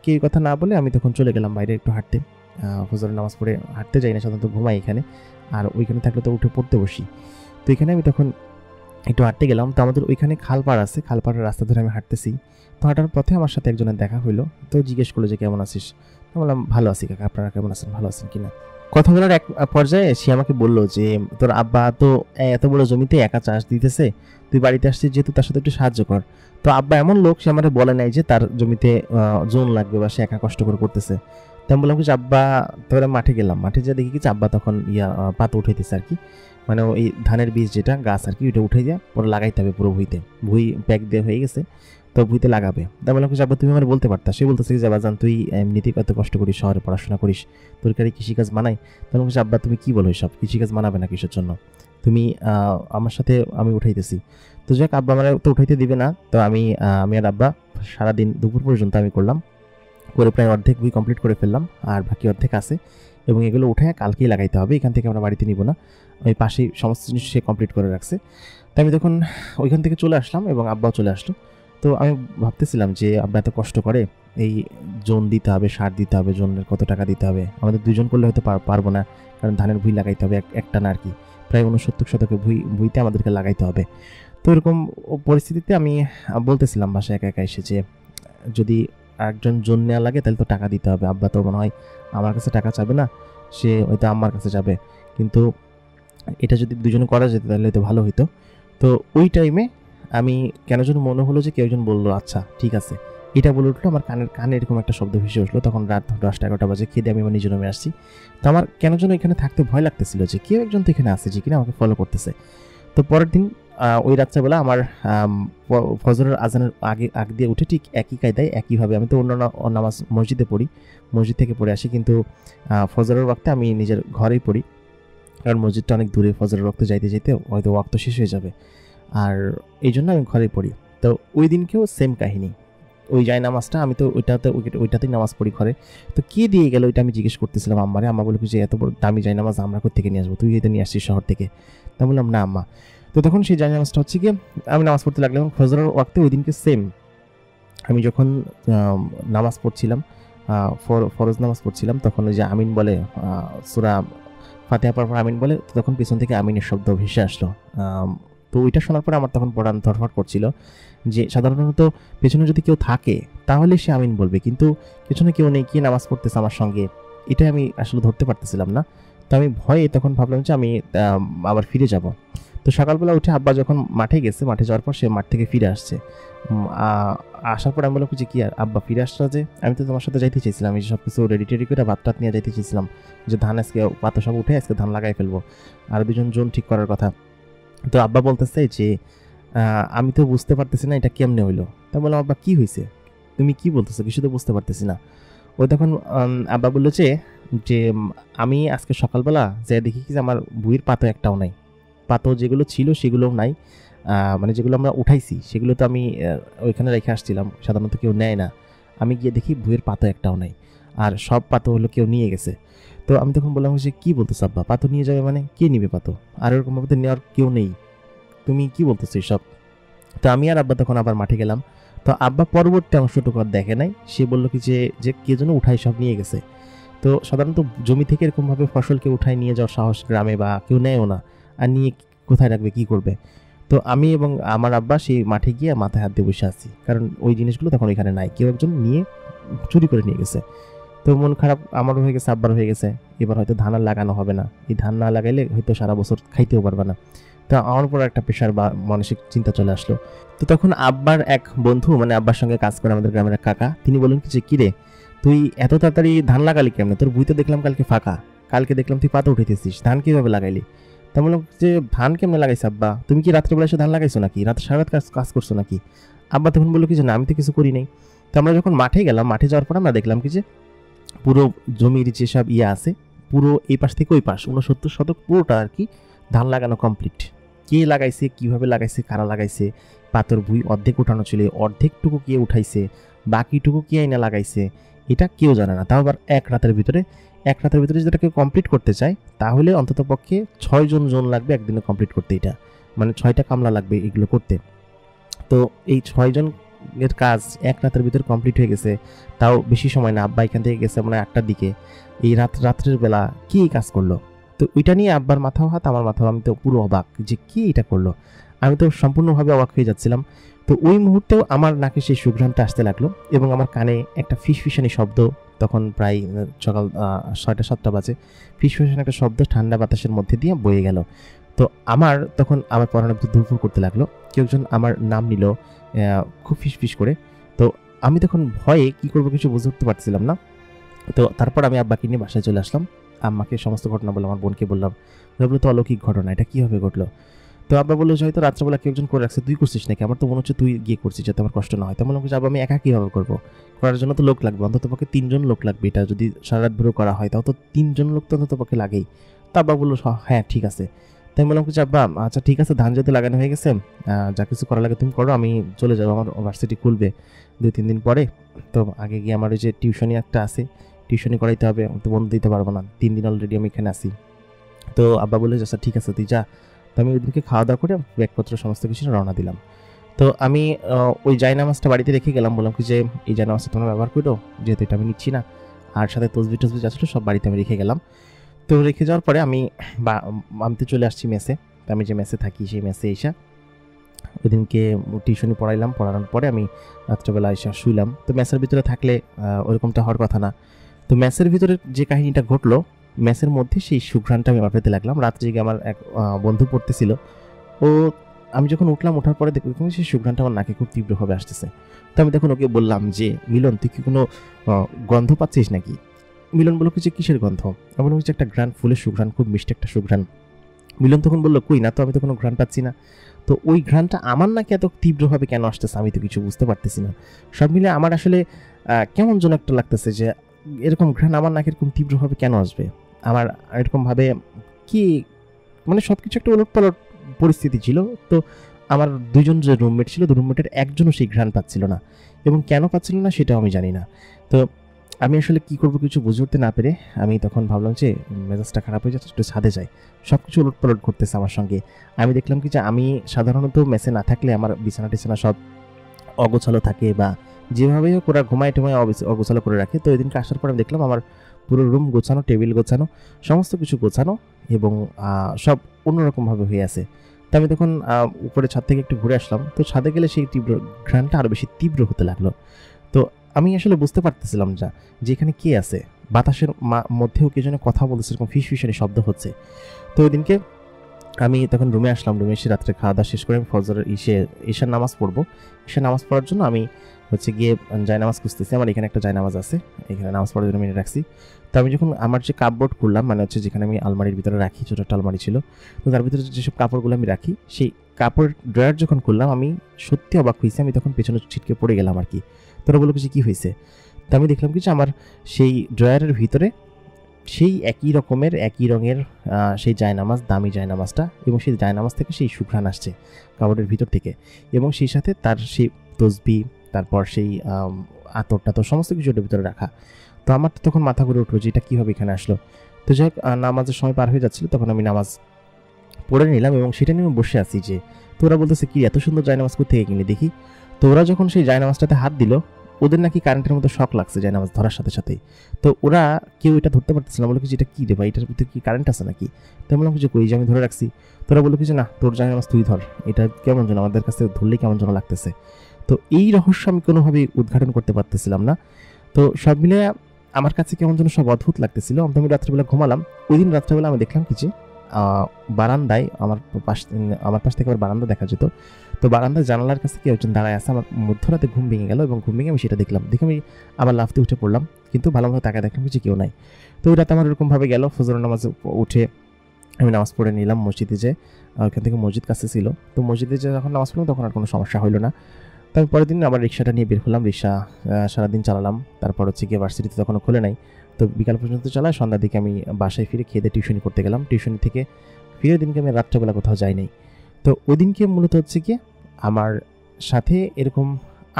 কি কথা না বলে আমি তখন চলে গেলাম বাইরে একটু হাঁটতে। ফজরের নামাজ পড়ে হাঁটতে যাই না, সাধারণত ঘুমাই এখানে, আর ওইখানে থাকলে তো উঠে পড়তে বসি। তো এখানে আমি তখন একটু হাঁটতে গেলাম। তো আমাদের ওইখানে খালপাড় আছে, খালপাড়ের রাস্তা ধরে আমি হাঁটতেছি। তো হাঁটার পথে আমার সাথে একজনের দেখা হইলো। তো জিজ্ঞেস করলো যে কেমন আছিস? তো বললাম ভালো আছি কাকা, আপনারা কেমন আছেন, ভালো আছেন কিনা? কথা বলার এক পর্যায়ে সে আমাকে বললো যে তোর আব্বা তো এত বড় জমিতে একা চাষ দিতেছে, তুই বাড়িতে আসছিস যেহেতু তার সাথে একটু সাহায্য কর। তো আব্বা এমন লোক, সে আমাকে বলে নাই যে তার জমিতে জোন লাগবে বা সে একা কষ্ট করে করতেছে। তো আমি বললাম কিছু আব্বা, তারপরে মাঠে গেলাম, মাঠে যা দেখি কিছু আব্বা তখন পাতা উঠাইতেছে আর কি, মানে ওই ধানের বীজ যেটা গাছ আর কি, ওইটা উঠে যা পরে লাগাইতে হবে পুরো ভুঁইতে, ভুঁই প্যাক দিয়ে হয়ে গেছে, তো ভুঁইতে লাগাবে। তা বললাম কিছু আব্বা তুমি আমার বলতে পারতা। সে বলতেছে যে বাজান তুই এমনিতেই কত কষ্ট করিস, শহরে পড়াশোনা করিস, তোর কারি কৃষিকাজ মানাই? তাহলে কিছু আব্বা তুমি কি বলো, সব কৃষিকাজ মানাবে না কিসের জন্য, তুমি আমার সাথে আমি উঠাইতেছি। তো যাক, আব্বা আমার তো উঠাইতে দিবে না। তো আমি আর আব্বা সারাদিন দুপুর পর্যন্ত আমি করলাম, করে প্রায় অর্ধেক বই কমপ্লিট করে ফেললাম, আর বাকি অর্ধেক আছে এবং এগুলো উঠে কালকেই লাগাইতে হবে, এখান থেকে আমরা বাড়িতে নিব না, ওই পাশেই সমস্ত জিনিস সে কমপ্লিট করে রাখছে। তো আমি তখন ওইখান থেকে চলে আসলাম এবং আব্বাও চলে আসলো। তো আমি ভাবতেছিলাম যে আব্বা এত কষ্ট করে, এই জোন দিতে হবে, সার দিতে হবে, জোনের কত টাকা দিতে হবে, আমাদের দুজন করলে হয়তো পারবো না, কারণ ধানের ভুঁই লাগাইতে হবে একটা না আর কি, প্রায় 69 শতকে ভুঁইতে আমাদেরকে লাগাইতে হবে। তো এরকম পরিস্থিতিতে আমি বলতেছিলাম বাসায় একা একা এসে যে যদি একজন জোন নেওয়া লাগে তাহলে তো টাকা দিতে হবে, আব্বা তো মনে হয় আমার কাছে টাকা চাবে না, সে হয়তো আম্মার কাছে যাবে, কিন্তু এটা যদি দুজনে করা যেত তাহলে তো ভালো হইতো। তো ওই টাইমে আমি কেন যেন মনে হলো যে কেউ একজন বললো আচ্ছা ঠিক আছে, এটা বলে উঠলো, আমার কানে এরকম একটা শব্দ ভেসে উঠলো। তখন রাত 10টা-11টা বাজে, খেয়ে আমি আমার নিজের রুমে আসছি। তো আমার কেন যেন এখানে থাকতে ভয় লাগতেছিল যে কেউ একজন তো এখানে আসছে যে কিনা আমাকে ফলো করতেছে। তো পরের দিন ওই রাত্রেবেলা আমার ফজরের আজানের আগ দিয়ে উঠে ঠিক একই কায়দায় একইভাবে আমি তো অন্য নামাজ মসজিদে পড়ি, মসজিদ থেকে পড়ে আসি, কিন্তু ফজরের ওয়াক্তে আমি নিজের ঘরেই পড়ি, কারণ মসজিদটা অনেক দূরে, ফজরের ওয়াক্তে যাইতে যেতে হয়তো ওয়াক্ত শেষ হয়ে যাবে, আর এই জন্য আমি ঘরেই পড়ি। তো ওই দিনকেও সেম কাহিনী, ওই যায় নামাজটা আমি তো ওইটাতেই নামাজ পড়ি ঘরে। তো কে দিয়ে গেল ওইটা আমি জিজ্ঞেস করতেছিলাম আম্মারে। আম্মা বলে যে এত বড় দামি যায় নামাজ আমরা কোথা থেকে নিয়ে আসবো, তুই এটা নিয়ে আসছিস শহর থেকে? তা বললাম না আম্মা। তো তখন সেই যায় নামাজটা হচ্ছে গিয়ে আমি নামাজ পড়তে লাগলাম ফজরের ওয়াক্তে। ওই দিনকে সেম আমি যখন নামাজ পড়ছিলাম, ফরজ নামাজ পড়ছিলাম, তখন ওই যে আমিন বলে সূরা ফাতিহা পড়ার পর আমিন বলে, তখন পেছন থেকে আমিনের শব্দ ভেসে আসলো। তো ওইটা শোনার পরে আমার তখন পড়ান ধরফট করছিল যে সাধারণত পেছনে যদি কেউ থাকে তাহলে সে আমিন বলবে, কিন্তু পেছনে কেউ নেই, কে নামাজ পড়তেছে আমার সঙ্গে, এটাই আমি আসলে ধরতে পারতেছিলাম না। তো আমি ভয়ে তখন ভাবলাম যে আমি আবার ফিরে যাব। তো সকালবেলা উঠে আব্বা যখন মাঠে গেছে, মাঠে যাওয়ার পর সে মাঠ থেকে ফিরে আসছে। আসার পর আমি বললাম যে কি আর আব্বা ফিরে আসলো যে, আমি তো তোমার সাথে যাইতে চেয়েছিলাম, আমি সব কিছু রেডি টেডি করে ভাত টাত নিয়ে যাইতে চেয়েছিলাম, যে ধান আজকে পাতা সব উঠে আজকে ধান লাগাই ফেলবো, আর দুজন জোন ঠিক করার কথা। তো আব্বা বলতেছে যে আমি তো বুঝতে পারতেছি না এটা কেমনে হইলো। তা বললাম আব্বা কি হয়েছে, তুমি কি বলতেছো, কিছু তো বুঝতে পারতেছি না। ওই তখন আব্বা বললো যে আমি আজকে সকালবেলা যে দেখি কি যে আমার বইয়ের পাতো একটাও নাই, পাতো যেগুলো ছিল সেগুলোও নাই, মানে যেগুলো আমরা উঠাইছি সেগুলো তো আমি ওইখানে রেখে আসছিলাম, সাধারণত কেউ নেয় না। আমি গিয়ে দেখি বইয়ের পাতো একটাও নাই, আর সব পাতো হলো কেউ নিয়ে গেছে। তো আমি তখন বললাম যে কী বলতেছো আব্বা, পাতো নিয়ে যাবে মানে কে নিবে পাতো, আর এরকমভাবে নেওয়ার কেউ নেই, তুমি কি বলতেছো এইসব? তো আমি আর আব্বা তখন আবার মাঠে গেলাম। তো আব্বা পরবর্তী অংশটুকু আর দেখে নাই, সে বললো কি যে কে যেন উঠাই সব নিয়ে গেছে। তো সাধারণত জমি থেকে এরকমভাবে ফসলকে উঠাই নিয়ে যাওয়ার সাহস গ্রামে বা কেউ নেয়ও না, আর নিয়ে কোথায় রাখবে, কি করবে? তো আমি এবং আমার আব্বা সেই মাঠে গিয়ে মাথায় হাত দিয়ে বসে আছি, কারণ ওই জিনিসগুলো তখন ওইখানে নাই, কেউ একজন নিয়ে চুরি করে নিয়ে গেছে। তো মন খারাপ আমারও হয়ে গেছে, আব্বারও হয়ে গেছে। এবার হয়তো ধান আর লাগানো হবে না, এই ধান না লাগাইলে হয়তো সারা বছর খাইতেও পারবে না। তো আমার উপর একটা প্রেশার বা মানসিক চিন্তা চলে আসলো। তো তখন আব্বার এক বন্ধু, মানে আব্বার সঙ্গে কাজ করে আমাদের গ্রামের এক কাকা, তিনি বলেন কি যে কিরে তুই এত তাড়াতাড়ি ধান লাগালি কেমনে, তোর বুইতে দেখলাম কালকে ফাঁকা, কালকে দেখলাম তুই পাতা উঠাইতেছিস, ধান কিভাবে লাগাইলি? তা বললাম যে ধান কেমনে লাগাইছে আব্বা, তুমি কি রাত্রেবেলা এসে ধান লাগাইছো নাকি, রাত সারা রাত কাজ করছো নাকি? আব্বা তখন বললো কি যে না আমি তো কিছু করি নাই। তো আমরা যখন মাঠে গেলাম, মাঠে যাওয়ার পর আমরা দেখলাম কি যে পুরো জমির যেসব আছে, পুরো এই পাশ থেকে ওই পাশ 69 শতক পুরোটা আর কি ধান লাগানো কমপ্লিট। কে লাগাইছে, কিভাবে লাগাইছে, কারা লাগাইছে, পাথর ভুঁই অর্ধেক উঠানো ছিল, অর্ধেকটুকু কে উঠাইছে, বাকিটুকু কে আইনা লাগাইছে, এটা কেউ জানে না। তাও আবার এক রাতের ভিতরে যদি কেউ কমপ্লিট করতে চায় তাহলে অন্তত পক্ষে 6 জন লাগবে একদিনে কমপ্লিট করতে, এটা মানে 6টা কামলা লাগবে এগুলো করতে। তো এই 6 জন এর কাজ এক রাতের ভিতরে কমপ্লিট হয়ে গেছে, তাও বেশি সময় না। আব্বা এখান থেকে গেছে মানে 8টার দিকে, এই রাত্রের বেলা কি কাজ করলো? তো ওইটা নিয়ে আব্বার মাথাও হাত, আমার মাথাও, আমি তো পুরো অবাক যে কি এটা করলো, আমি তো সম্পূর্ণভাবে অবাক হয়ে যাচ্ছিলাম। তো ওই মুহূর্তেও আমার নাকে সেই সুঘ্রাণটা আসতে লাগলো এবং আমার কানে একটা ফিসফিসানি শব্দ, তখন প্রায় সকাল 6টা-7টা বাজে, ফিসফিসানি একটা শব্দ ঠান্ডা বাতাসের মধ্যে দিয়ে বয়ে গেল। তো আমার তখন আমার পরনের ভিতর দুলফুল করতে লাগলো, কেউ একজন আমার নাম নিল খুব ফিসফিস করে। তো আমি তখন ভয়ে কি করবো কিছু বুঝে উঠতে পারছিলাম না। তো তারপর আমি আব্বাকে নিয়ে বাসায় চলে আসলাম, আম্মাকে সমস্ত ঘটনা বললাম, আমার বোনকে বললাম, বললো তো অলৌকিক ঘটনা, এটা কীভাবে ঘটলো? তো আব্বা বললো যে হয়তো রাত্রেবেলা কেউ একজন করে রাখছে, তুই করছিস নাকি? আমার তো মনে হচ্ছে তুই গিয়ে করছিস যাতে আমার কষ্ট না হয়। তো বললাম যে আব্বা আমি একা কীভাবে করবো, করার জন্য তো লোক লাগবে, অন্তত পক্ষে 3 জন লোক লাগবে, এটা যদি সারা রাত ভরে করা হয় তাও তো 3 জন লোক তো অন্তত পক্ষে লাগেই। তো আব্বা বললো হ্যাঁ ঠিক আছে। তাই বললাম যে আব্বা আচ্ছা ঠিক আছে, ধান যেহেতু লাগানো হয়ে গেছে, যা কিছু করা লাগে তুমি করো, আমি চলে যাবো, আমার ভার্সিটি খুলবে 2-3 দিন পরে। তো আগে গিয়ে আমার ওই যে টিউশনি একটা আছে, টিউশনি করাইতে হবে, তো বন্ধ দিতে পারবো না, 3 দিন অলরেডি আমি এখানে আসি। তো আব্বা বলে আচ্ছা ঠিক আছে তুই যা। তো আমি ওইদিনকে খাওয়া দাওয়া করে ব্যাগপত্র সমস্ত কিছু রওনা দিলাম। তো আমি ওই জায়নামাজটা বাড়িতে রেখে গেলাম, বললাম কি যে এই জায়নামাজটা তোমরা ব্যবহার করো, যেহেতু এটা আমি নিচ্ছি না, আর সাথে তসবি আসলে সব বাড়িতে আমি রেখে গেলাম। তো রেখে যাওয়ার পরে আমি তো চলে আসছি মেসে। তো আমি যে মেসে থাকি সেই মেসে এসে ওইদিনকে টিউশনি পড়ানোর পরে আমি রাত্রেবেলা এসে শুইলাম। তো মেসের ভিতরে থাকলে ওরকমটা হওয়ার কথা না। তো মেসের ভিতরে যে কাহিনীটা ঘটলো, মেসের মধ্যে সেই সুঘ্রাণটা আমি পেতে লাগলাম। রাত্রে গিয়ে আমার এক বন্ধু পড়তেছিল, ও আমি যখন ওঠার পরে দেখলাম সেই সুঘ্রাণটা আমার নাকে খুব তীব্রভাবে আসতেছে। তো আমি তখন ওকে বললাম যে মিলন তুই কি কোনো গন্ধ পাচ্ছিস নাকি? মিলন বলল যে কিসের গন্ধ? আমি বললাম যে একটা ঘ্রাণ, ফুলের সুঘ্রাণ, খুব মিষ্টি একটা সুঘ্রাণ মিলন তখন বললো, কই না তো, আমি তো কোনো ঘ্রাণ পাচ্ছি না। তো ওই ঘ্রাণটা আমার নাকি এত তীব্রভাবে কেন আসতেছে আমি তো কিছু বুঝতে পারতেছি না। সব মিলে আমার আসলে কেমন যেন একটা লাগতেছে যে এরকম ঘ্রাণ আমার নাকি এরকম তীব্রভাবে কেন আসবে, আমার এরকমভাবে কি, মানে সব কিছু একটা ওলটপালট পরিস্থিতি ছিল। তো আমার দুজন যে রুমমেট ছিল, রুমমেটের একজনও সেই ঘ্রাণ পাচ্ছিল না, এবং কেন পাচ্ছিল না সেটাও আমি জানি না। তো আমি আসলে কি করবো কিছু বুঝে উঠতে না পেরে আমি তখন ভাবলাম যে মেজাজটা খারাপ হয়ে যাচ্ছে, একটু ছাদে যাই। সব কিছু উলটপালট ঘটতেছে আমার সঙ্গে। আমি দেখলাম কি যে আমি সাধারণত মেসে না থাকলে আমার বিছানা টিছানা সব অগোছালো থাকে, বা যেভাবেই হোক ওরা ঘুমায় টুমায় অগোছালো করে রাখে। তো ওই দিনকে আসার পর আমি দেখলাম আমার পুরো রুম গোছানো, টেবিল গোছানো, সমস্ত কিছু গোছানো, এবং সব অন্যরকমভাবে হয়ে আছে। তো আমি তখন উপরে ছাদ থেকে একটু ঘুরে আসলাম। তো ছাদে গেলে সেই তীব্র ঘ্রাণটা আরও বেশি তীব্র হতে লাগলো। তো আমি আসলে বুঝতে পারতেছিলাম যে এখানে কে আছে, বাতাসের মধ্যেও কে যেন কথা বলতেছে, এরকম ফিসফিসানি শব্দ হচ্ছে। তো ওই দিনকে আমি তখন রুমে আসলাম। রুমে এসে রাত্রে খাওয়া দাওয়া শেষ করে আমি ফজরের ঈশার নামাজ পড়বো। ঈশার নামাজ পড়ার জন্য আমি গিয়ে জায়নামাজ খুঁজতেছি। আমার এখানে একটা জায়নামাজ আছে, এখানে নামাজ পড়ার জন্য আমি রাখছি। তো আমি যখন আমার যে কাপবোর্ড খুললাম, মানে যেখানে আমি আলমারির ভিতরে রাখি, ছোটো একটা আলমারি ছিল, তো তার ভিতরে যেসব কাপড়গুলো আমি রাখি, সেই কাপড় ড্রয়ার যখন খুললাম আমি সত্যি অবাক হয়েছি। আমি তখন পেছনে ছিটকে পড়ে গেলাম আর কি। তোরা বললো কিছু কী হয়েছে? তো আমি দেখলাম কি যে আমার সেই ড্রয়ারের ভিতরে সেই একই রকমের একই রঙের সেই জায়নামাজ, দামি জায়নামাজটা, এবং সেই জায়নামাজ থেকে সেই সুঘ্রাণ আসছে কাপড়ের ভিতর থেকে, এবং সেই সাথে তার সেই তসবি, তারপর সেই আতরটা, তো সমস্ত কিছু ওটার ভিতরে রাখা। তো আমার তখন মাথা ঘুরে উঠলো যে এটা কীভাবে এখানে আসলো। তো যাই হোক, নামাজের সময় পার হয়ে যাচ্ছিলো, তখন আমি নামাজ পড়ে নিলাম এবং সেটা নিয়ে বসে আছি। যে তো ওরা বলতেছে কি এত সুন্দর জায়নামাজ কোত্থেকে কিনে দেখি। তো ওরা যখন সেই জায়নামাজটাতে হাত দিল, ওদের নাকি কারেন্টের মতো শক লাগছে জায়নামাজ ধরার সাথে সাথেই। তো ওরা কেউ এটা ধরতে পারতেছিল না, বলে কি এটা কী রে ভাই, এটার ভিতরে কি কারেন্ট আছে নাকি? তো বললাম যে কই, যে আমি ধরে রাখছি। তোরা বললো কি যে না, তোর জায়নামাজ তুই ধর, এটা কেমন যেন আমাদের কাছে ধরলেই কেমন যেন লাগতেছে। তো এই রহস্য আমি কোনোভাবেই উদ্ঘাটন করতে পারতেছিলাম না। তো সব মিলে আমার কাছে কেমন যেন সব অদ্ভুত লাগতেছিল। আমি রাত্রেবেলা ঘুমালাম। ওই দিন রাত্রেবেলা আমি দেখলাম কি যে বারান্দায় আমার পাশ থেকে আবার বারান্দা দেখা যেত। তো বারান্দার জানালার কাছে কেউ একজন দাঁড়ায় আছে। আমার মধ্যরাতে ঘুম ভেঙে গেল, এবং ঘুম ভেঙে আমি সেটা দেখলাম। দেখে আমি আবার লাফতে উঠে পড়লাম, কিন্তু ভালোভাবে তাকায় দেখলাম যে কেউ নাই। তো ওই রাতে আমার এরকমভাবে গেল। ফজরের নামাজে উঠে আমি নামাজ পড়ে নিলাম মসজিদে, যে ওইখান থেকে মসজিদ কাছে ছিল। তো মসজিদে যে যখন নামাজ পড়লাম তখন আর কোনো সমস্যা হলো না। তো আমি পরের দিন আবার রিক্সাটা নিয়ে বের হলাম। রিক্সা সারাদিন চালালাম। তারপর গিয়ে ভার্সিটিতে তখনও খুলে নাই। তো বিকাল পর্যন্ত চালায়, সন্ধ্যার দিকে আমি বাসায় ফিরে খেয়ে দিয়ে টিউশনি করতে গেলাম। টিউশনি থেকে ফিরে দিনকে আমি রাত্রেবেলা কোথাও যাই নাই। তো ওই দিনকে মূলত গিয়ে আমার সাথে এরকম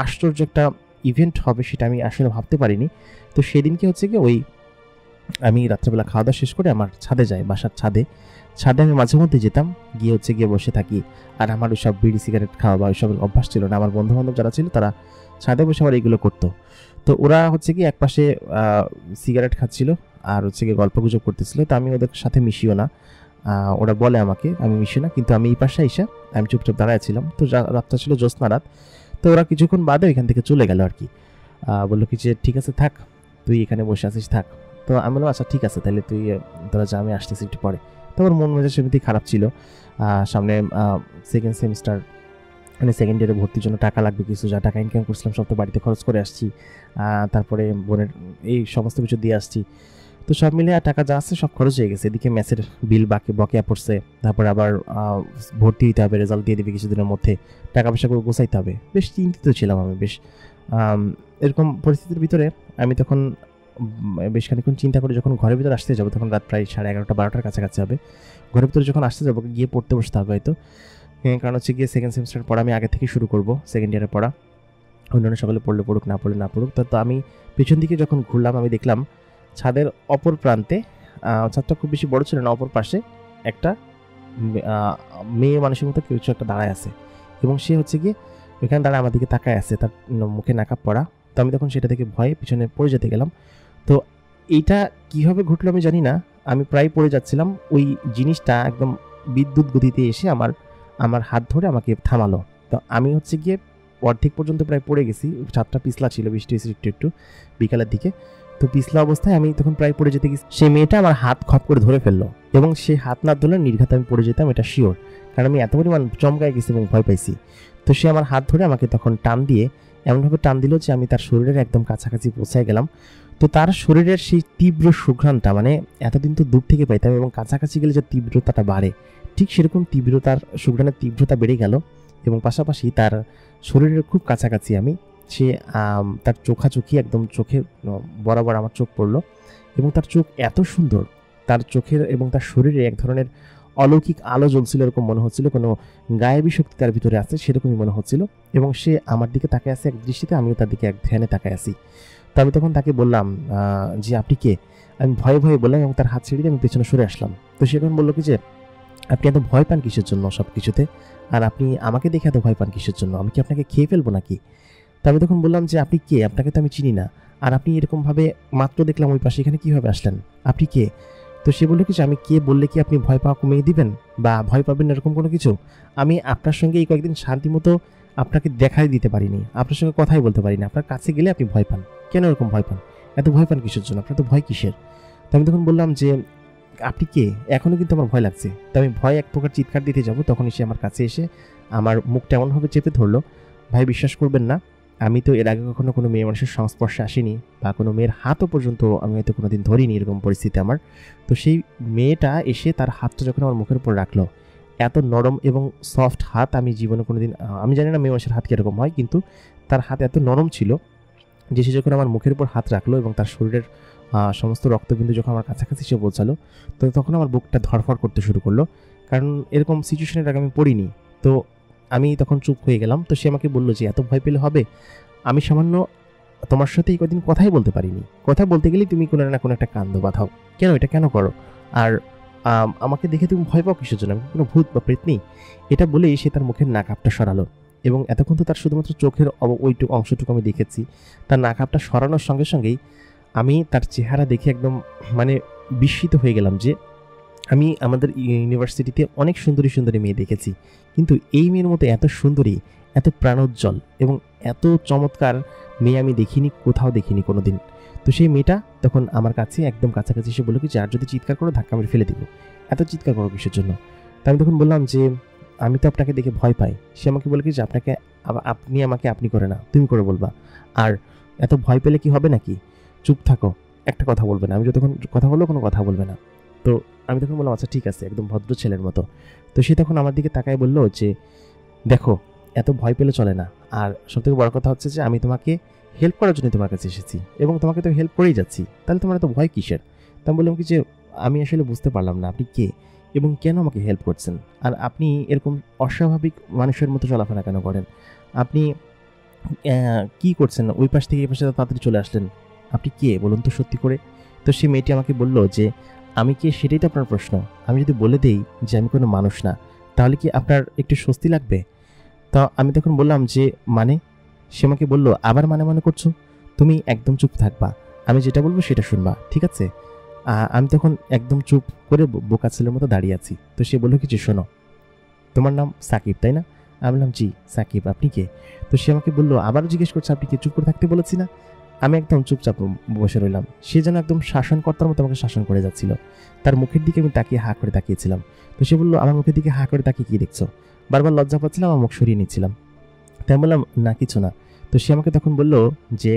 আশ্চর্য একটা ইভেন্ট হবে সেটা আমি আসলে ভাবতে পারিনি। তো সেদিনকে গিয়ে ওই আমি রাত্রেবেলা খাওয়া দাওয়া শেষ করে আমার ছাদে যাই, বাসার ছাদে আমি মাঝে মধ্যে যেতাম, গিয়ে গিয়ে বসে থাকি। আর আমার ওই সব বিড়ি সিগারেট খাওয়া বা ওইসব অভ্যাস ছিল না। আমার বন্ধু বান্ধব যারা ছিল তারা ছাদে বসে আমার এইগুলো করতো। তো ওরা গিয়ে এক পাশে সিগারেট খাচ্ছিল আর গিয়ে গল্প গুজব করতেছিল। তো আমি ওদের সাথে মিশিও না, ওরা বলে আমাকে আমি মিশি না, কিন্তু আমি এই পাশে এসে আমি চুপচাপ দাঁড়াইছিলাম। তো রাতটা ছিল জ্যোৎস্না রাত। তো ওরা কিছুক্ষণ বাদে ওইখান থেকে চলে গেল আর কি। বললো কি যে ঠিক আছে থাক, তুই এখানে বসে আছিস থাক। তো আমি বললাম আচ্ছা ঠিক আছে, তাহলে তুই তোরা যা, আমি আসতেছি একটু পরে। তো আমার মন মেজাজ এমনিতে খারাপ ছিল। সামনে সেকেন্ড সেমিস্টার, মানে সেকেন্ড ইয়ারে ভর্তির জন্য টাকা লাগবে কিছু, যা টাকা ইনকাম করছিলাম সব তো বাড়িতে খরচ করে আসছি। তারপরে বোনের এই সমস্ত কিছু দিয়ে আসছি। তো সব মিলে টাকা যা আছে সব খরচ হয়ে গেছে। এদিকে ম্যাচের বিল বকেয়া পড়ছে, তারপরে আবার ভর্তি দিতে হবে, রেজাল্ট দিয়ে দিবে কিছুদিনের মধ্যে, টাকা পয়সা করে গোছাইতে হবে। বেশ চিন্তিত ছিলাম আমি। বেশ এরকম পরিস্থিতির ভিতরে আমি তখন বেশ খানিক্ষণ চিন্তা করে যখন ঘরের ভিতরে আসতে যাবো, তখন রাত প্রায় 11:30 12টার কাছাকাছি হবে। ঘরের ভিতরে যখন আসতে যাবো, গিয়ে পড়তে বসতে হবে হয়তো, কারণ গিয়ে সেকেন্ড সেমিস্টার পড়া আমি আগে থেকে শুরু করবো, সেকেন্ড ইয়ারে পড়া। অন্যান্য সকলে পড়লে পড়ুক, না পড়লে না পড়ুক। তো আমি পেছন দিকে যখন ঘুরলাম, আমি দেখলাম ছাদের অপর প্রান্তে, ছাদটা খুব বেশি বড় ছিল না, অপর পাশে একটা মেয়ে মানুষের মতো কিছু একটা দাঁড়ায় আছে, এবং সে গিয়ে ওইখানে দাঁড়ায় আমার দিকে তাকায় আছে, তার মুখে নাকাব পড়া। তো আমি তখন সেটা থেকে ভয়ে পিছনে পড়ে যেতে গেলাম। তো এইটা কীভাবে ঘটলো আমি জানি না, আমি প্রায় পড়ে যাচ্ছিলাম। ওই জিনিসটা একদম বিদ্যুৎ গতিতে এসে আমার হাত ধরে আমাকে থামালো। তো আমি গিয়ে অর্ধেক পর্যন্ত প্রায় পড়ে গেছি। ছাদটা পিছলা ছিল, বৃষ্টি হয়েছে একটু বিকালের দিকে। তো পিছলা অবস্থায় আমি তখন প্রায় পড়ে যেতে গেছি। সেই মেয়েটা আমার হাত খপ করে ধরে ফেললো, এবং সে হাত না ধরলে নির্ঘাতে আমি পড়ে যেতাম, এটা শিওর, কারণ আমি এত পরিমাণ চমকায় গেছি এবং ভয় পাইছি। তো সে আমার হাত ধরে আমাকে তখন টান দিয়ে এমনভাবে টান দিল যে আমি তার শরীরের একদম কাছাকাছি পৌঁছায় গেলাম। তো তার শরীরের সেই তীব্র সুঘ্রাণটা, মানে এতদিন তো দূর থেকে পাইতাম, এবং কাছাকাছি গেলে যে তীব্রতাটা বাড়ে, ঠিক সেরকম তীব্রতার সুঘ্রাণের তীব্রতা বেড়ে গেল এবং পাশাপাশি তার শরীরের খুব কাছাকাছি আমি, সে তার চোখাচোখি একদম চোখে বরাবর আমার চোখ পড়ল এবং তার চোখ এত সুন্দর, তার চোখের এবং তার শরীরে এক ধরনের অলৌকিক আলো জ্বলছিল, এরকম মনে হচ্ছিল কোনো গায়েবী শক্তি তার ভিতরে আছে সেরকমই মনে হচ্ছিল। এবং সে আমার দিকে তাকায় আছে এক দৃষ্টিতে, আমিও তার দিকে এক ধ্যানে তাকায় আছি। তো আমি তখন তাকে বললাম যে আপনি কে? আমি ভয়ে ভয়ে বললাম এবং তার হাত ছেড়ে দিয়ে আমি পেছনে সরে আসলাম। তো সে এখন বললো কি যে আপনি এত ভয় পান কিসের জন্য সব কিছুতে, আর আপনি আমাকে দেখে এত ভয় পান কিসের জন্য? আমি কি আপনাকে খেয়ে ফেলবো নাকি? তো আমি তখন বললাম যে আপনি কে? আপনাকে তো আমি চিনি না, আর আপনি এরকমভাবে মাত্র দেখলাম ওই পাশে, এখানে কীভাবে আসলেন? আপনি কে? তো সে বললো কি যে আমি কে বললে কি আপনি ভয় পাওয়া কমিয়ে দিবেন বা ভয় পাবেন এরকম কোনো কিছু? আমি আপনার সঙ্গে এই কয়েকদিন শান্তি মতো আপনাকে দেখাই দিতে পারিনি, আপনার সঙ্গে কথাই বলতে পারিনি, আপনার কাছে গেলে আপনি ভয় পান। কেন এরকম ভয় পান? এত ভয় পান কিসের জন্য? আপনার তো ভয় কিসের? তো আমি তখন বললাম যে আপনি কে? এখনও কিন্তু আমার ভয় লাগছে। তো আমি ভয় এক প্রকার চিৎকার দিতে যাব, তখনই সে আমার কাছে এসে আমার মুখটা এমনভাবে চেপে ধরলো, ভাই বিশ্বাস করবেন না, আমি তো এর আগে কখনো কোনো মেয়ে মানুষের সংস্পর্শে আসিনি বা কোনো মেয়ের হাতও পর্যন্ত আমি হয়তো কোনো দিন ধরিনি এরকম পরিস্থিতি আমার। তো সেই মেয়েটা এসে তার হাতটা যখন আমার মুখের উপর রাখলো, এত নরম এবং সফট হাত আমি জীবনে কোনো দিন, আমি জানি না মেয়ে মানুষের হাত কীরকম হয়, কিন্তু তার হাত এত নরম ছিল যে সে যখন আমার মুখের উপর হাত রাখলো এবং তার শরীরের সমস্ত রক্তবিন্দু যখন আমার কাছাকাছি সে পৌঁছালো, তো তখন আমার বুকটা ধড়ফড় করতে শুরু করলো, কারণ এরকম সিচুয়েশনের আগে আমি পড়িনি। তো আমি তখন চুপ হয়ে গেলাম। তো সে আমাকে বললো যে এত ভয় পেলে হবে? আমি সামান্য তোমার সাথে এই কদিন কথাই বলতে পারিনি, কথা বলতে গেলেই তুমি কোনো না কোনো একটা কাণ্ড বাঁধাও, কেন এটা কেন করো? আর আমাকে দেখে তুমি ভয় পাও কিসের জন্য? আমি কোনো ভূত বা প্রেত নেই। এটা বলেই সে তার মুখের নাকআপটা সরালো এবং এতক্ষণ তো তার শুধুমাত্র চোখের ওইটুকু অংশটুকু আমি দেখেছি, তার নাকআপটা সরানোর সঙ্গে সঙ্গেই আমি তার চেহারা দেখে একদম মানে বিস্মিত হয়ে গেলাম যে আমি আমাদের ইউনিভার্সিটিতে অনেক সুন্দরী সুন্দরী মেয়ে দেখেছি, কিন্তু এই মেয়ের মতো এত সুন্দরী, এত প্রাণোজ্জ্বল এবং এত চমৎকার মেয়ে আমি দেখিনি, কোথাও দেখিনি কোনো দিন। তো সেই মেয়েটা তখন আমার কাছে একদম কাছাকাছি এসে বললো কি যে আর যদি চিৎকার করো ধাক্কা মেরে ফেলে দিব, এত চিৎকার করো কিসের জন্য? তো আমি তখন বললাম যে আমি তো আপনাকে দেখে ভয় পাই। সে আমাকে বলে কি যে আপনাকে আপনি আমাকে আপনি করে না, তুমি করে বলবা, আর এত ভয় পেলে কি হবে নাকি? চুপ থাকো, একটা কথা বলবে না। আমি যতক্ষণ কথা বলবো কোনো কথা বলবে না। তো আমি তখন বললাম আচ্ছা ঠিক আছে, একদম ভদ্র ছেলের মতো। তো সে তখন আমার দিকে তাকায় বললো যে দেখো এত ভয় পেলে চলে না, আর সবথেকে বড় কথা হচ্ছে যে আমি তোমাকে হেল্প করার জন্য তোমার কাছে এসেছি এবং তোমাকে তো হেল্প করেই যাচ্ছি, তাহলে তোমার এত ভয় কিসের? তা আমি বললাম কি যে আমি আসলে বুঝতে পারলাম না আপনি কে এবং কেন আমাকে হেল্প করছেন, আর আপনি এরকম অস্বাভাবিক মানুষের মতো চলাফেরা কেন করেন? আপনি কি করছেন? ওই পাশ থেকে এই পাশে তাড়াতাড়ি চলে আসলেন, আপনি কে বলুন তো সত্যি করে? তো সেই মেয়েটি আমাকে বলল যে আমি কে সেটাই তো আপনার প্রশ্ন। আমি যদি বলে দেই যে আমি কোনো মানুষ না, তাহলে কি আপনার একটু স্বস্তি লাগবে? তো আমি তখন বললাম যে মানে? সে আমাকে বলল আবার মানে মনে করছো? তুমি একদম চুপ থাকবা, আমি যেটা বলবো সেটা শুনবা, ঠিক আছে? আমি তখন একদম চুপ করে বোকা ছেলের মতো দাঁড়িয়ে আছি। তো সে বললো কি যে শোনো, তোমার নাম সাকিব তাই না? আমি বললাম জি সাকিব, আপনি কে? তো সে আমাকে বললো আবারও জিজ্ঞেস করছে আপনি কে? চুপ করে থাকতে বলেছি না? আমি একদম চুপচাপ বসে রইলাম। সে যেন একদম শাসনকর্তার মতো আমাকে শাসন করে যাচ্ছিল। তার মুখের দিকে আমি তাকিয়ে হা করে তাকিয়েছিলাম। তো সে বললো আমার মুখের দিকে হা করে তাকিয়ে কি দেখছো? বারবার লজ্জা পাচ্ছিলাম, আমার মুখ সরিয়ে নিচ্ছিলাম। তাই আমি বললাম না কিছু না। তো সে আমাকে তখন বললো যে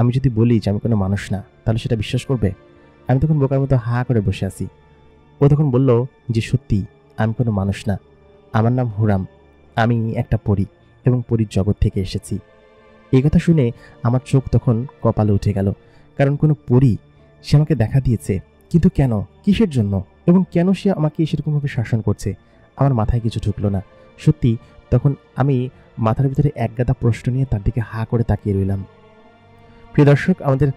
আমি যদি বলি যে আমি কোনো মানুষ না, তাহলে সেটা বিশ্বাস করবে? আমি তখন বোকার মতো হা করে বসে আছি। ও তখন বলল যে সত্যি আমি কোনো মানুষ না, আমার নাম হুরাম, আমি একটা পরী এবং পরীর জগৎ থেকে এসেছি। এই কথা শুনে আমার চোখ তখন কপালে উঠে গেল, কারণ কোনো পরী সে আমাকে দেখা দিয়েছে, কিন্তু কেন, কিসের জন্য এবং কেন সে আমাকে সেরকমভাবে শাসন করছে? আমার মাথায় কিছু ঢুকলো না। সত্যি তখন আমি মাথার ভিতরে এক গাদা প্রশ্ন নিয়ে তার দিকে হা করে তাকিয়ে রইলাম। প্রিয় দর্শক, আমাদের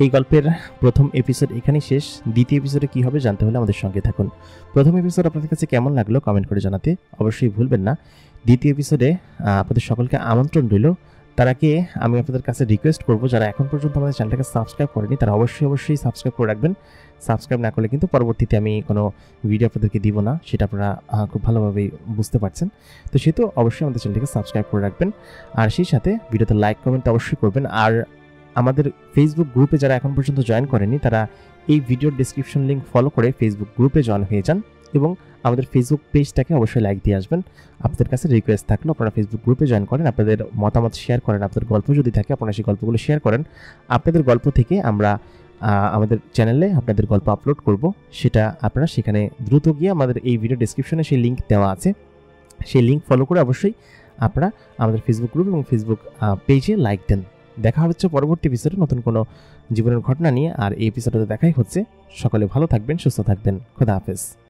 এই গল্পের প্রথম এপিসোড এখানেই শেষ। দ্বিতীয় এপিসোডে কী হবে জানতে হলে আমাদের সঙ্গে থাকুন। প্রথম এপিসোড আপনাদের কাছে কেমন লাগলো কমেন্ট করে জানাতে অবশ্যই ভুলবেন না। দ্বিতীয় এপিসোডে আপনাদের সকলকে আমন্ত্রণ রইল। তার আগে আমি আপনাদের কাছে রিকোয়েস্ট করব, যারা এখন পর্যন্ত আমাদের চ্যানেলটাকে সাবস্ক্রাইব করেনি তারা অবশ্যই সাবস্ক্রাইব করে রাখবেন। সাবস্ক্রাইব না করলে কিন্তু পরবর্তীতে আমি কোনো ভিডিও আপনাদেরকে দিব না, সেটা আপনারা খুব ভালোভাবেই বুঝতে পারছেন। তো সেহেতু অবশ্যই আমাদের চ্যানেলটাকে সাবস্ক্রাইব করে রাখবেন, আর সেই সাথে ভিডিওতে লাইক কমেন্ট অবশ্যই করবেন। আর আমাদের ফেসবুক গ্রুপে যারা এখন পর্যন্ত জয়েন করেনি তারা এই ভিডিওর ডেসক্রিপশন লিঙ্ক ফলো করে ফেসবুক গ্রুপে জয়েন হয়ে যান এবং আমাদের ফেসবুক পেজটাকে অবশ্যই লাইক দিয়ে আসবেন। আপনাদের কাছে রিকোয়েস্ট থাকলো আপনারা ফেসবুক গ্রুপে জয়েন করেন, আপনাদের মতামত শেয়ার করেন, আপনাদের গল্প যদি থাকে আপনারা সেই গল্পগুলো শেয়ার করেন। আপনাদের গল্প থেকে আমরা আমাদের চ্যানেলে আপনাদের গল্প আপলোড করব, সেটা আপনারা সেখানে দ্রুত গিয়ে আমাদের এই ভিডিও ডেসক্রিপশনে সেই লিঙ্ক দেওয়া আছে, সেই লিঙ্ক ফলো করে অবশ্যই আপনারা আমাদের ফেসবুক গ্রুপ এবং ফেসবুক পেজে লাইক দেন। দেখা হচ্ছে পরবর্তী এপিসোডে নতুন কোনো জীবনের ঘটনা নিয়ে। আর এই এপিসোডে দেখাই হচ্ছে। সকলে ভালো থাকবেন, সুস্থ থাকবেন। খোদা হাফেজ।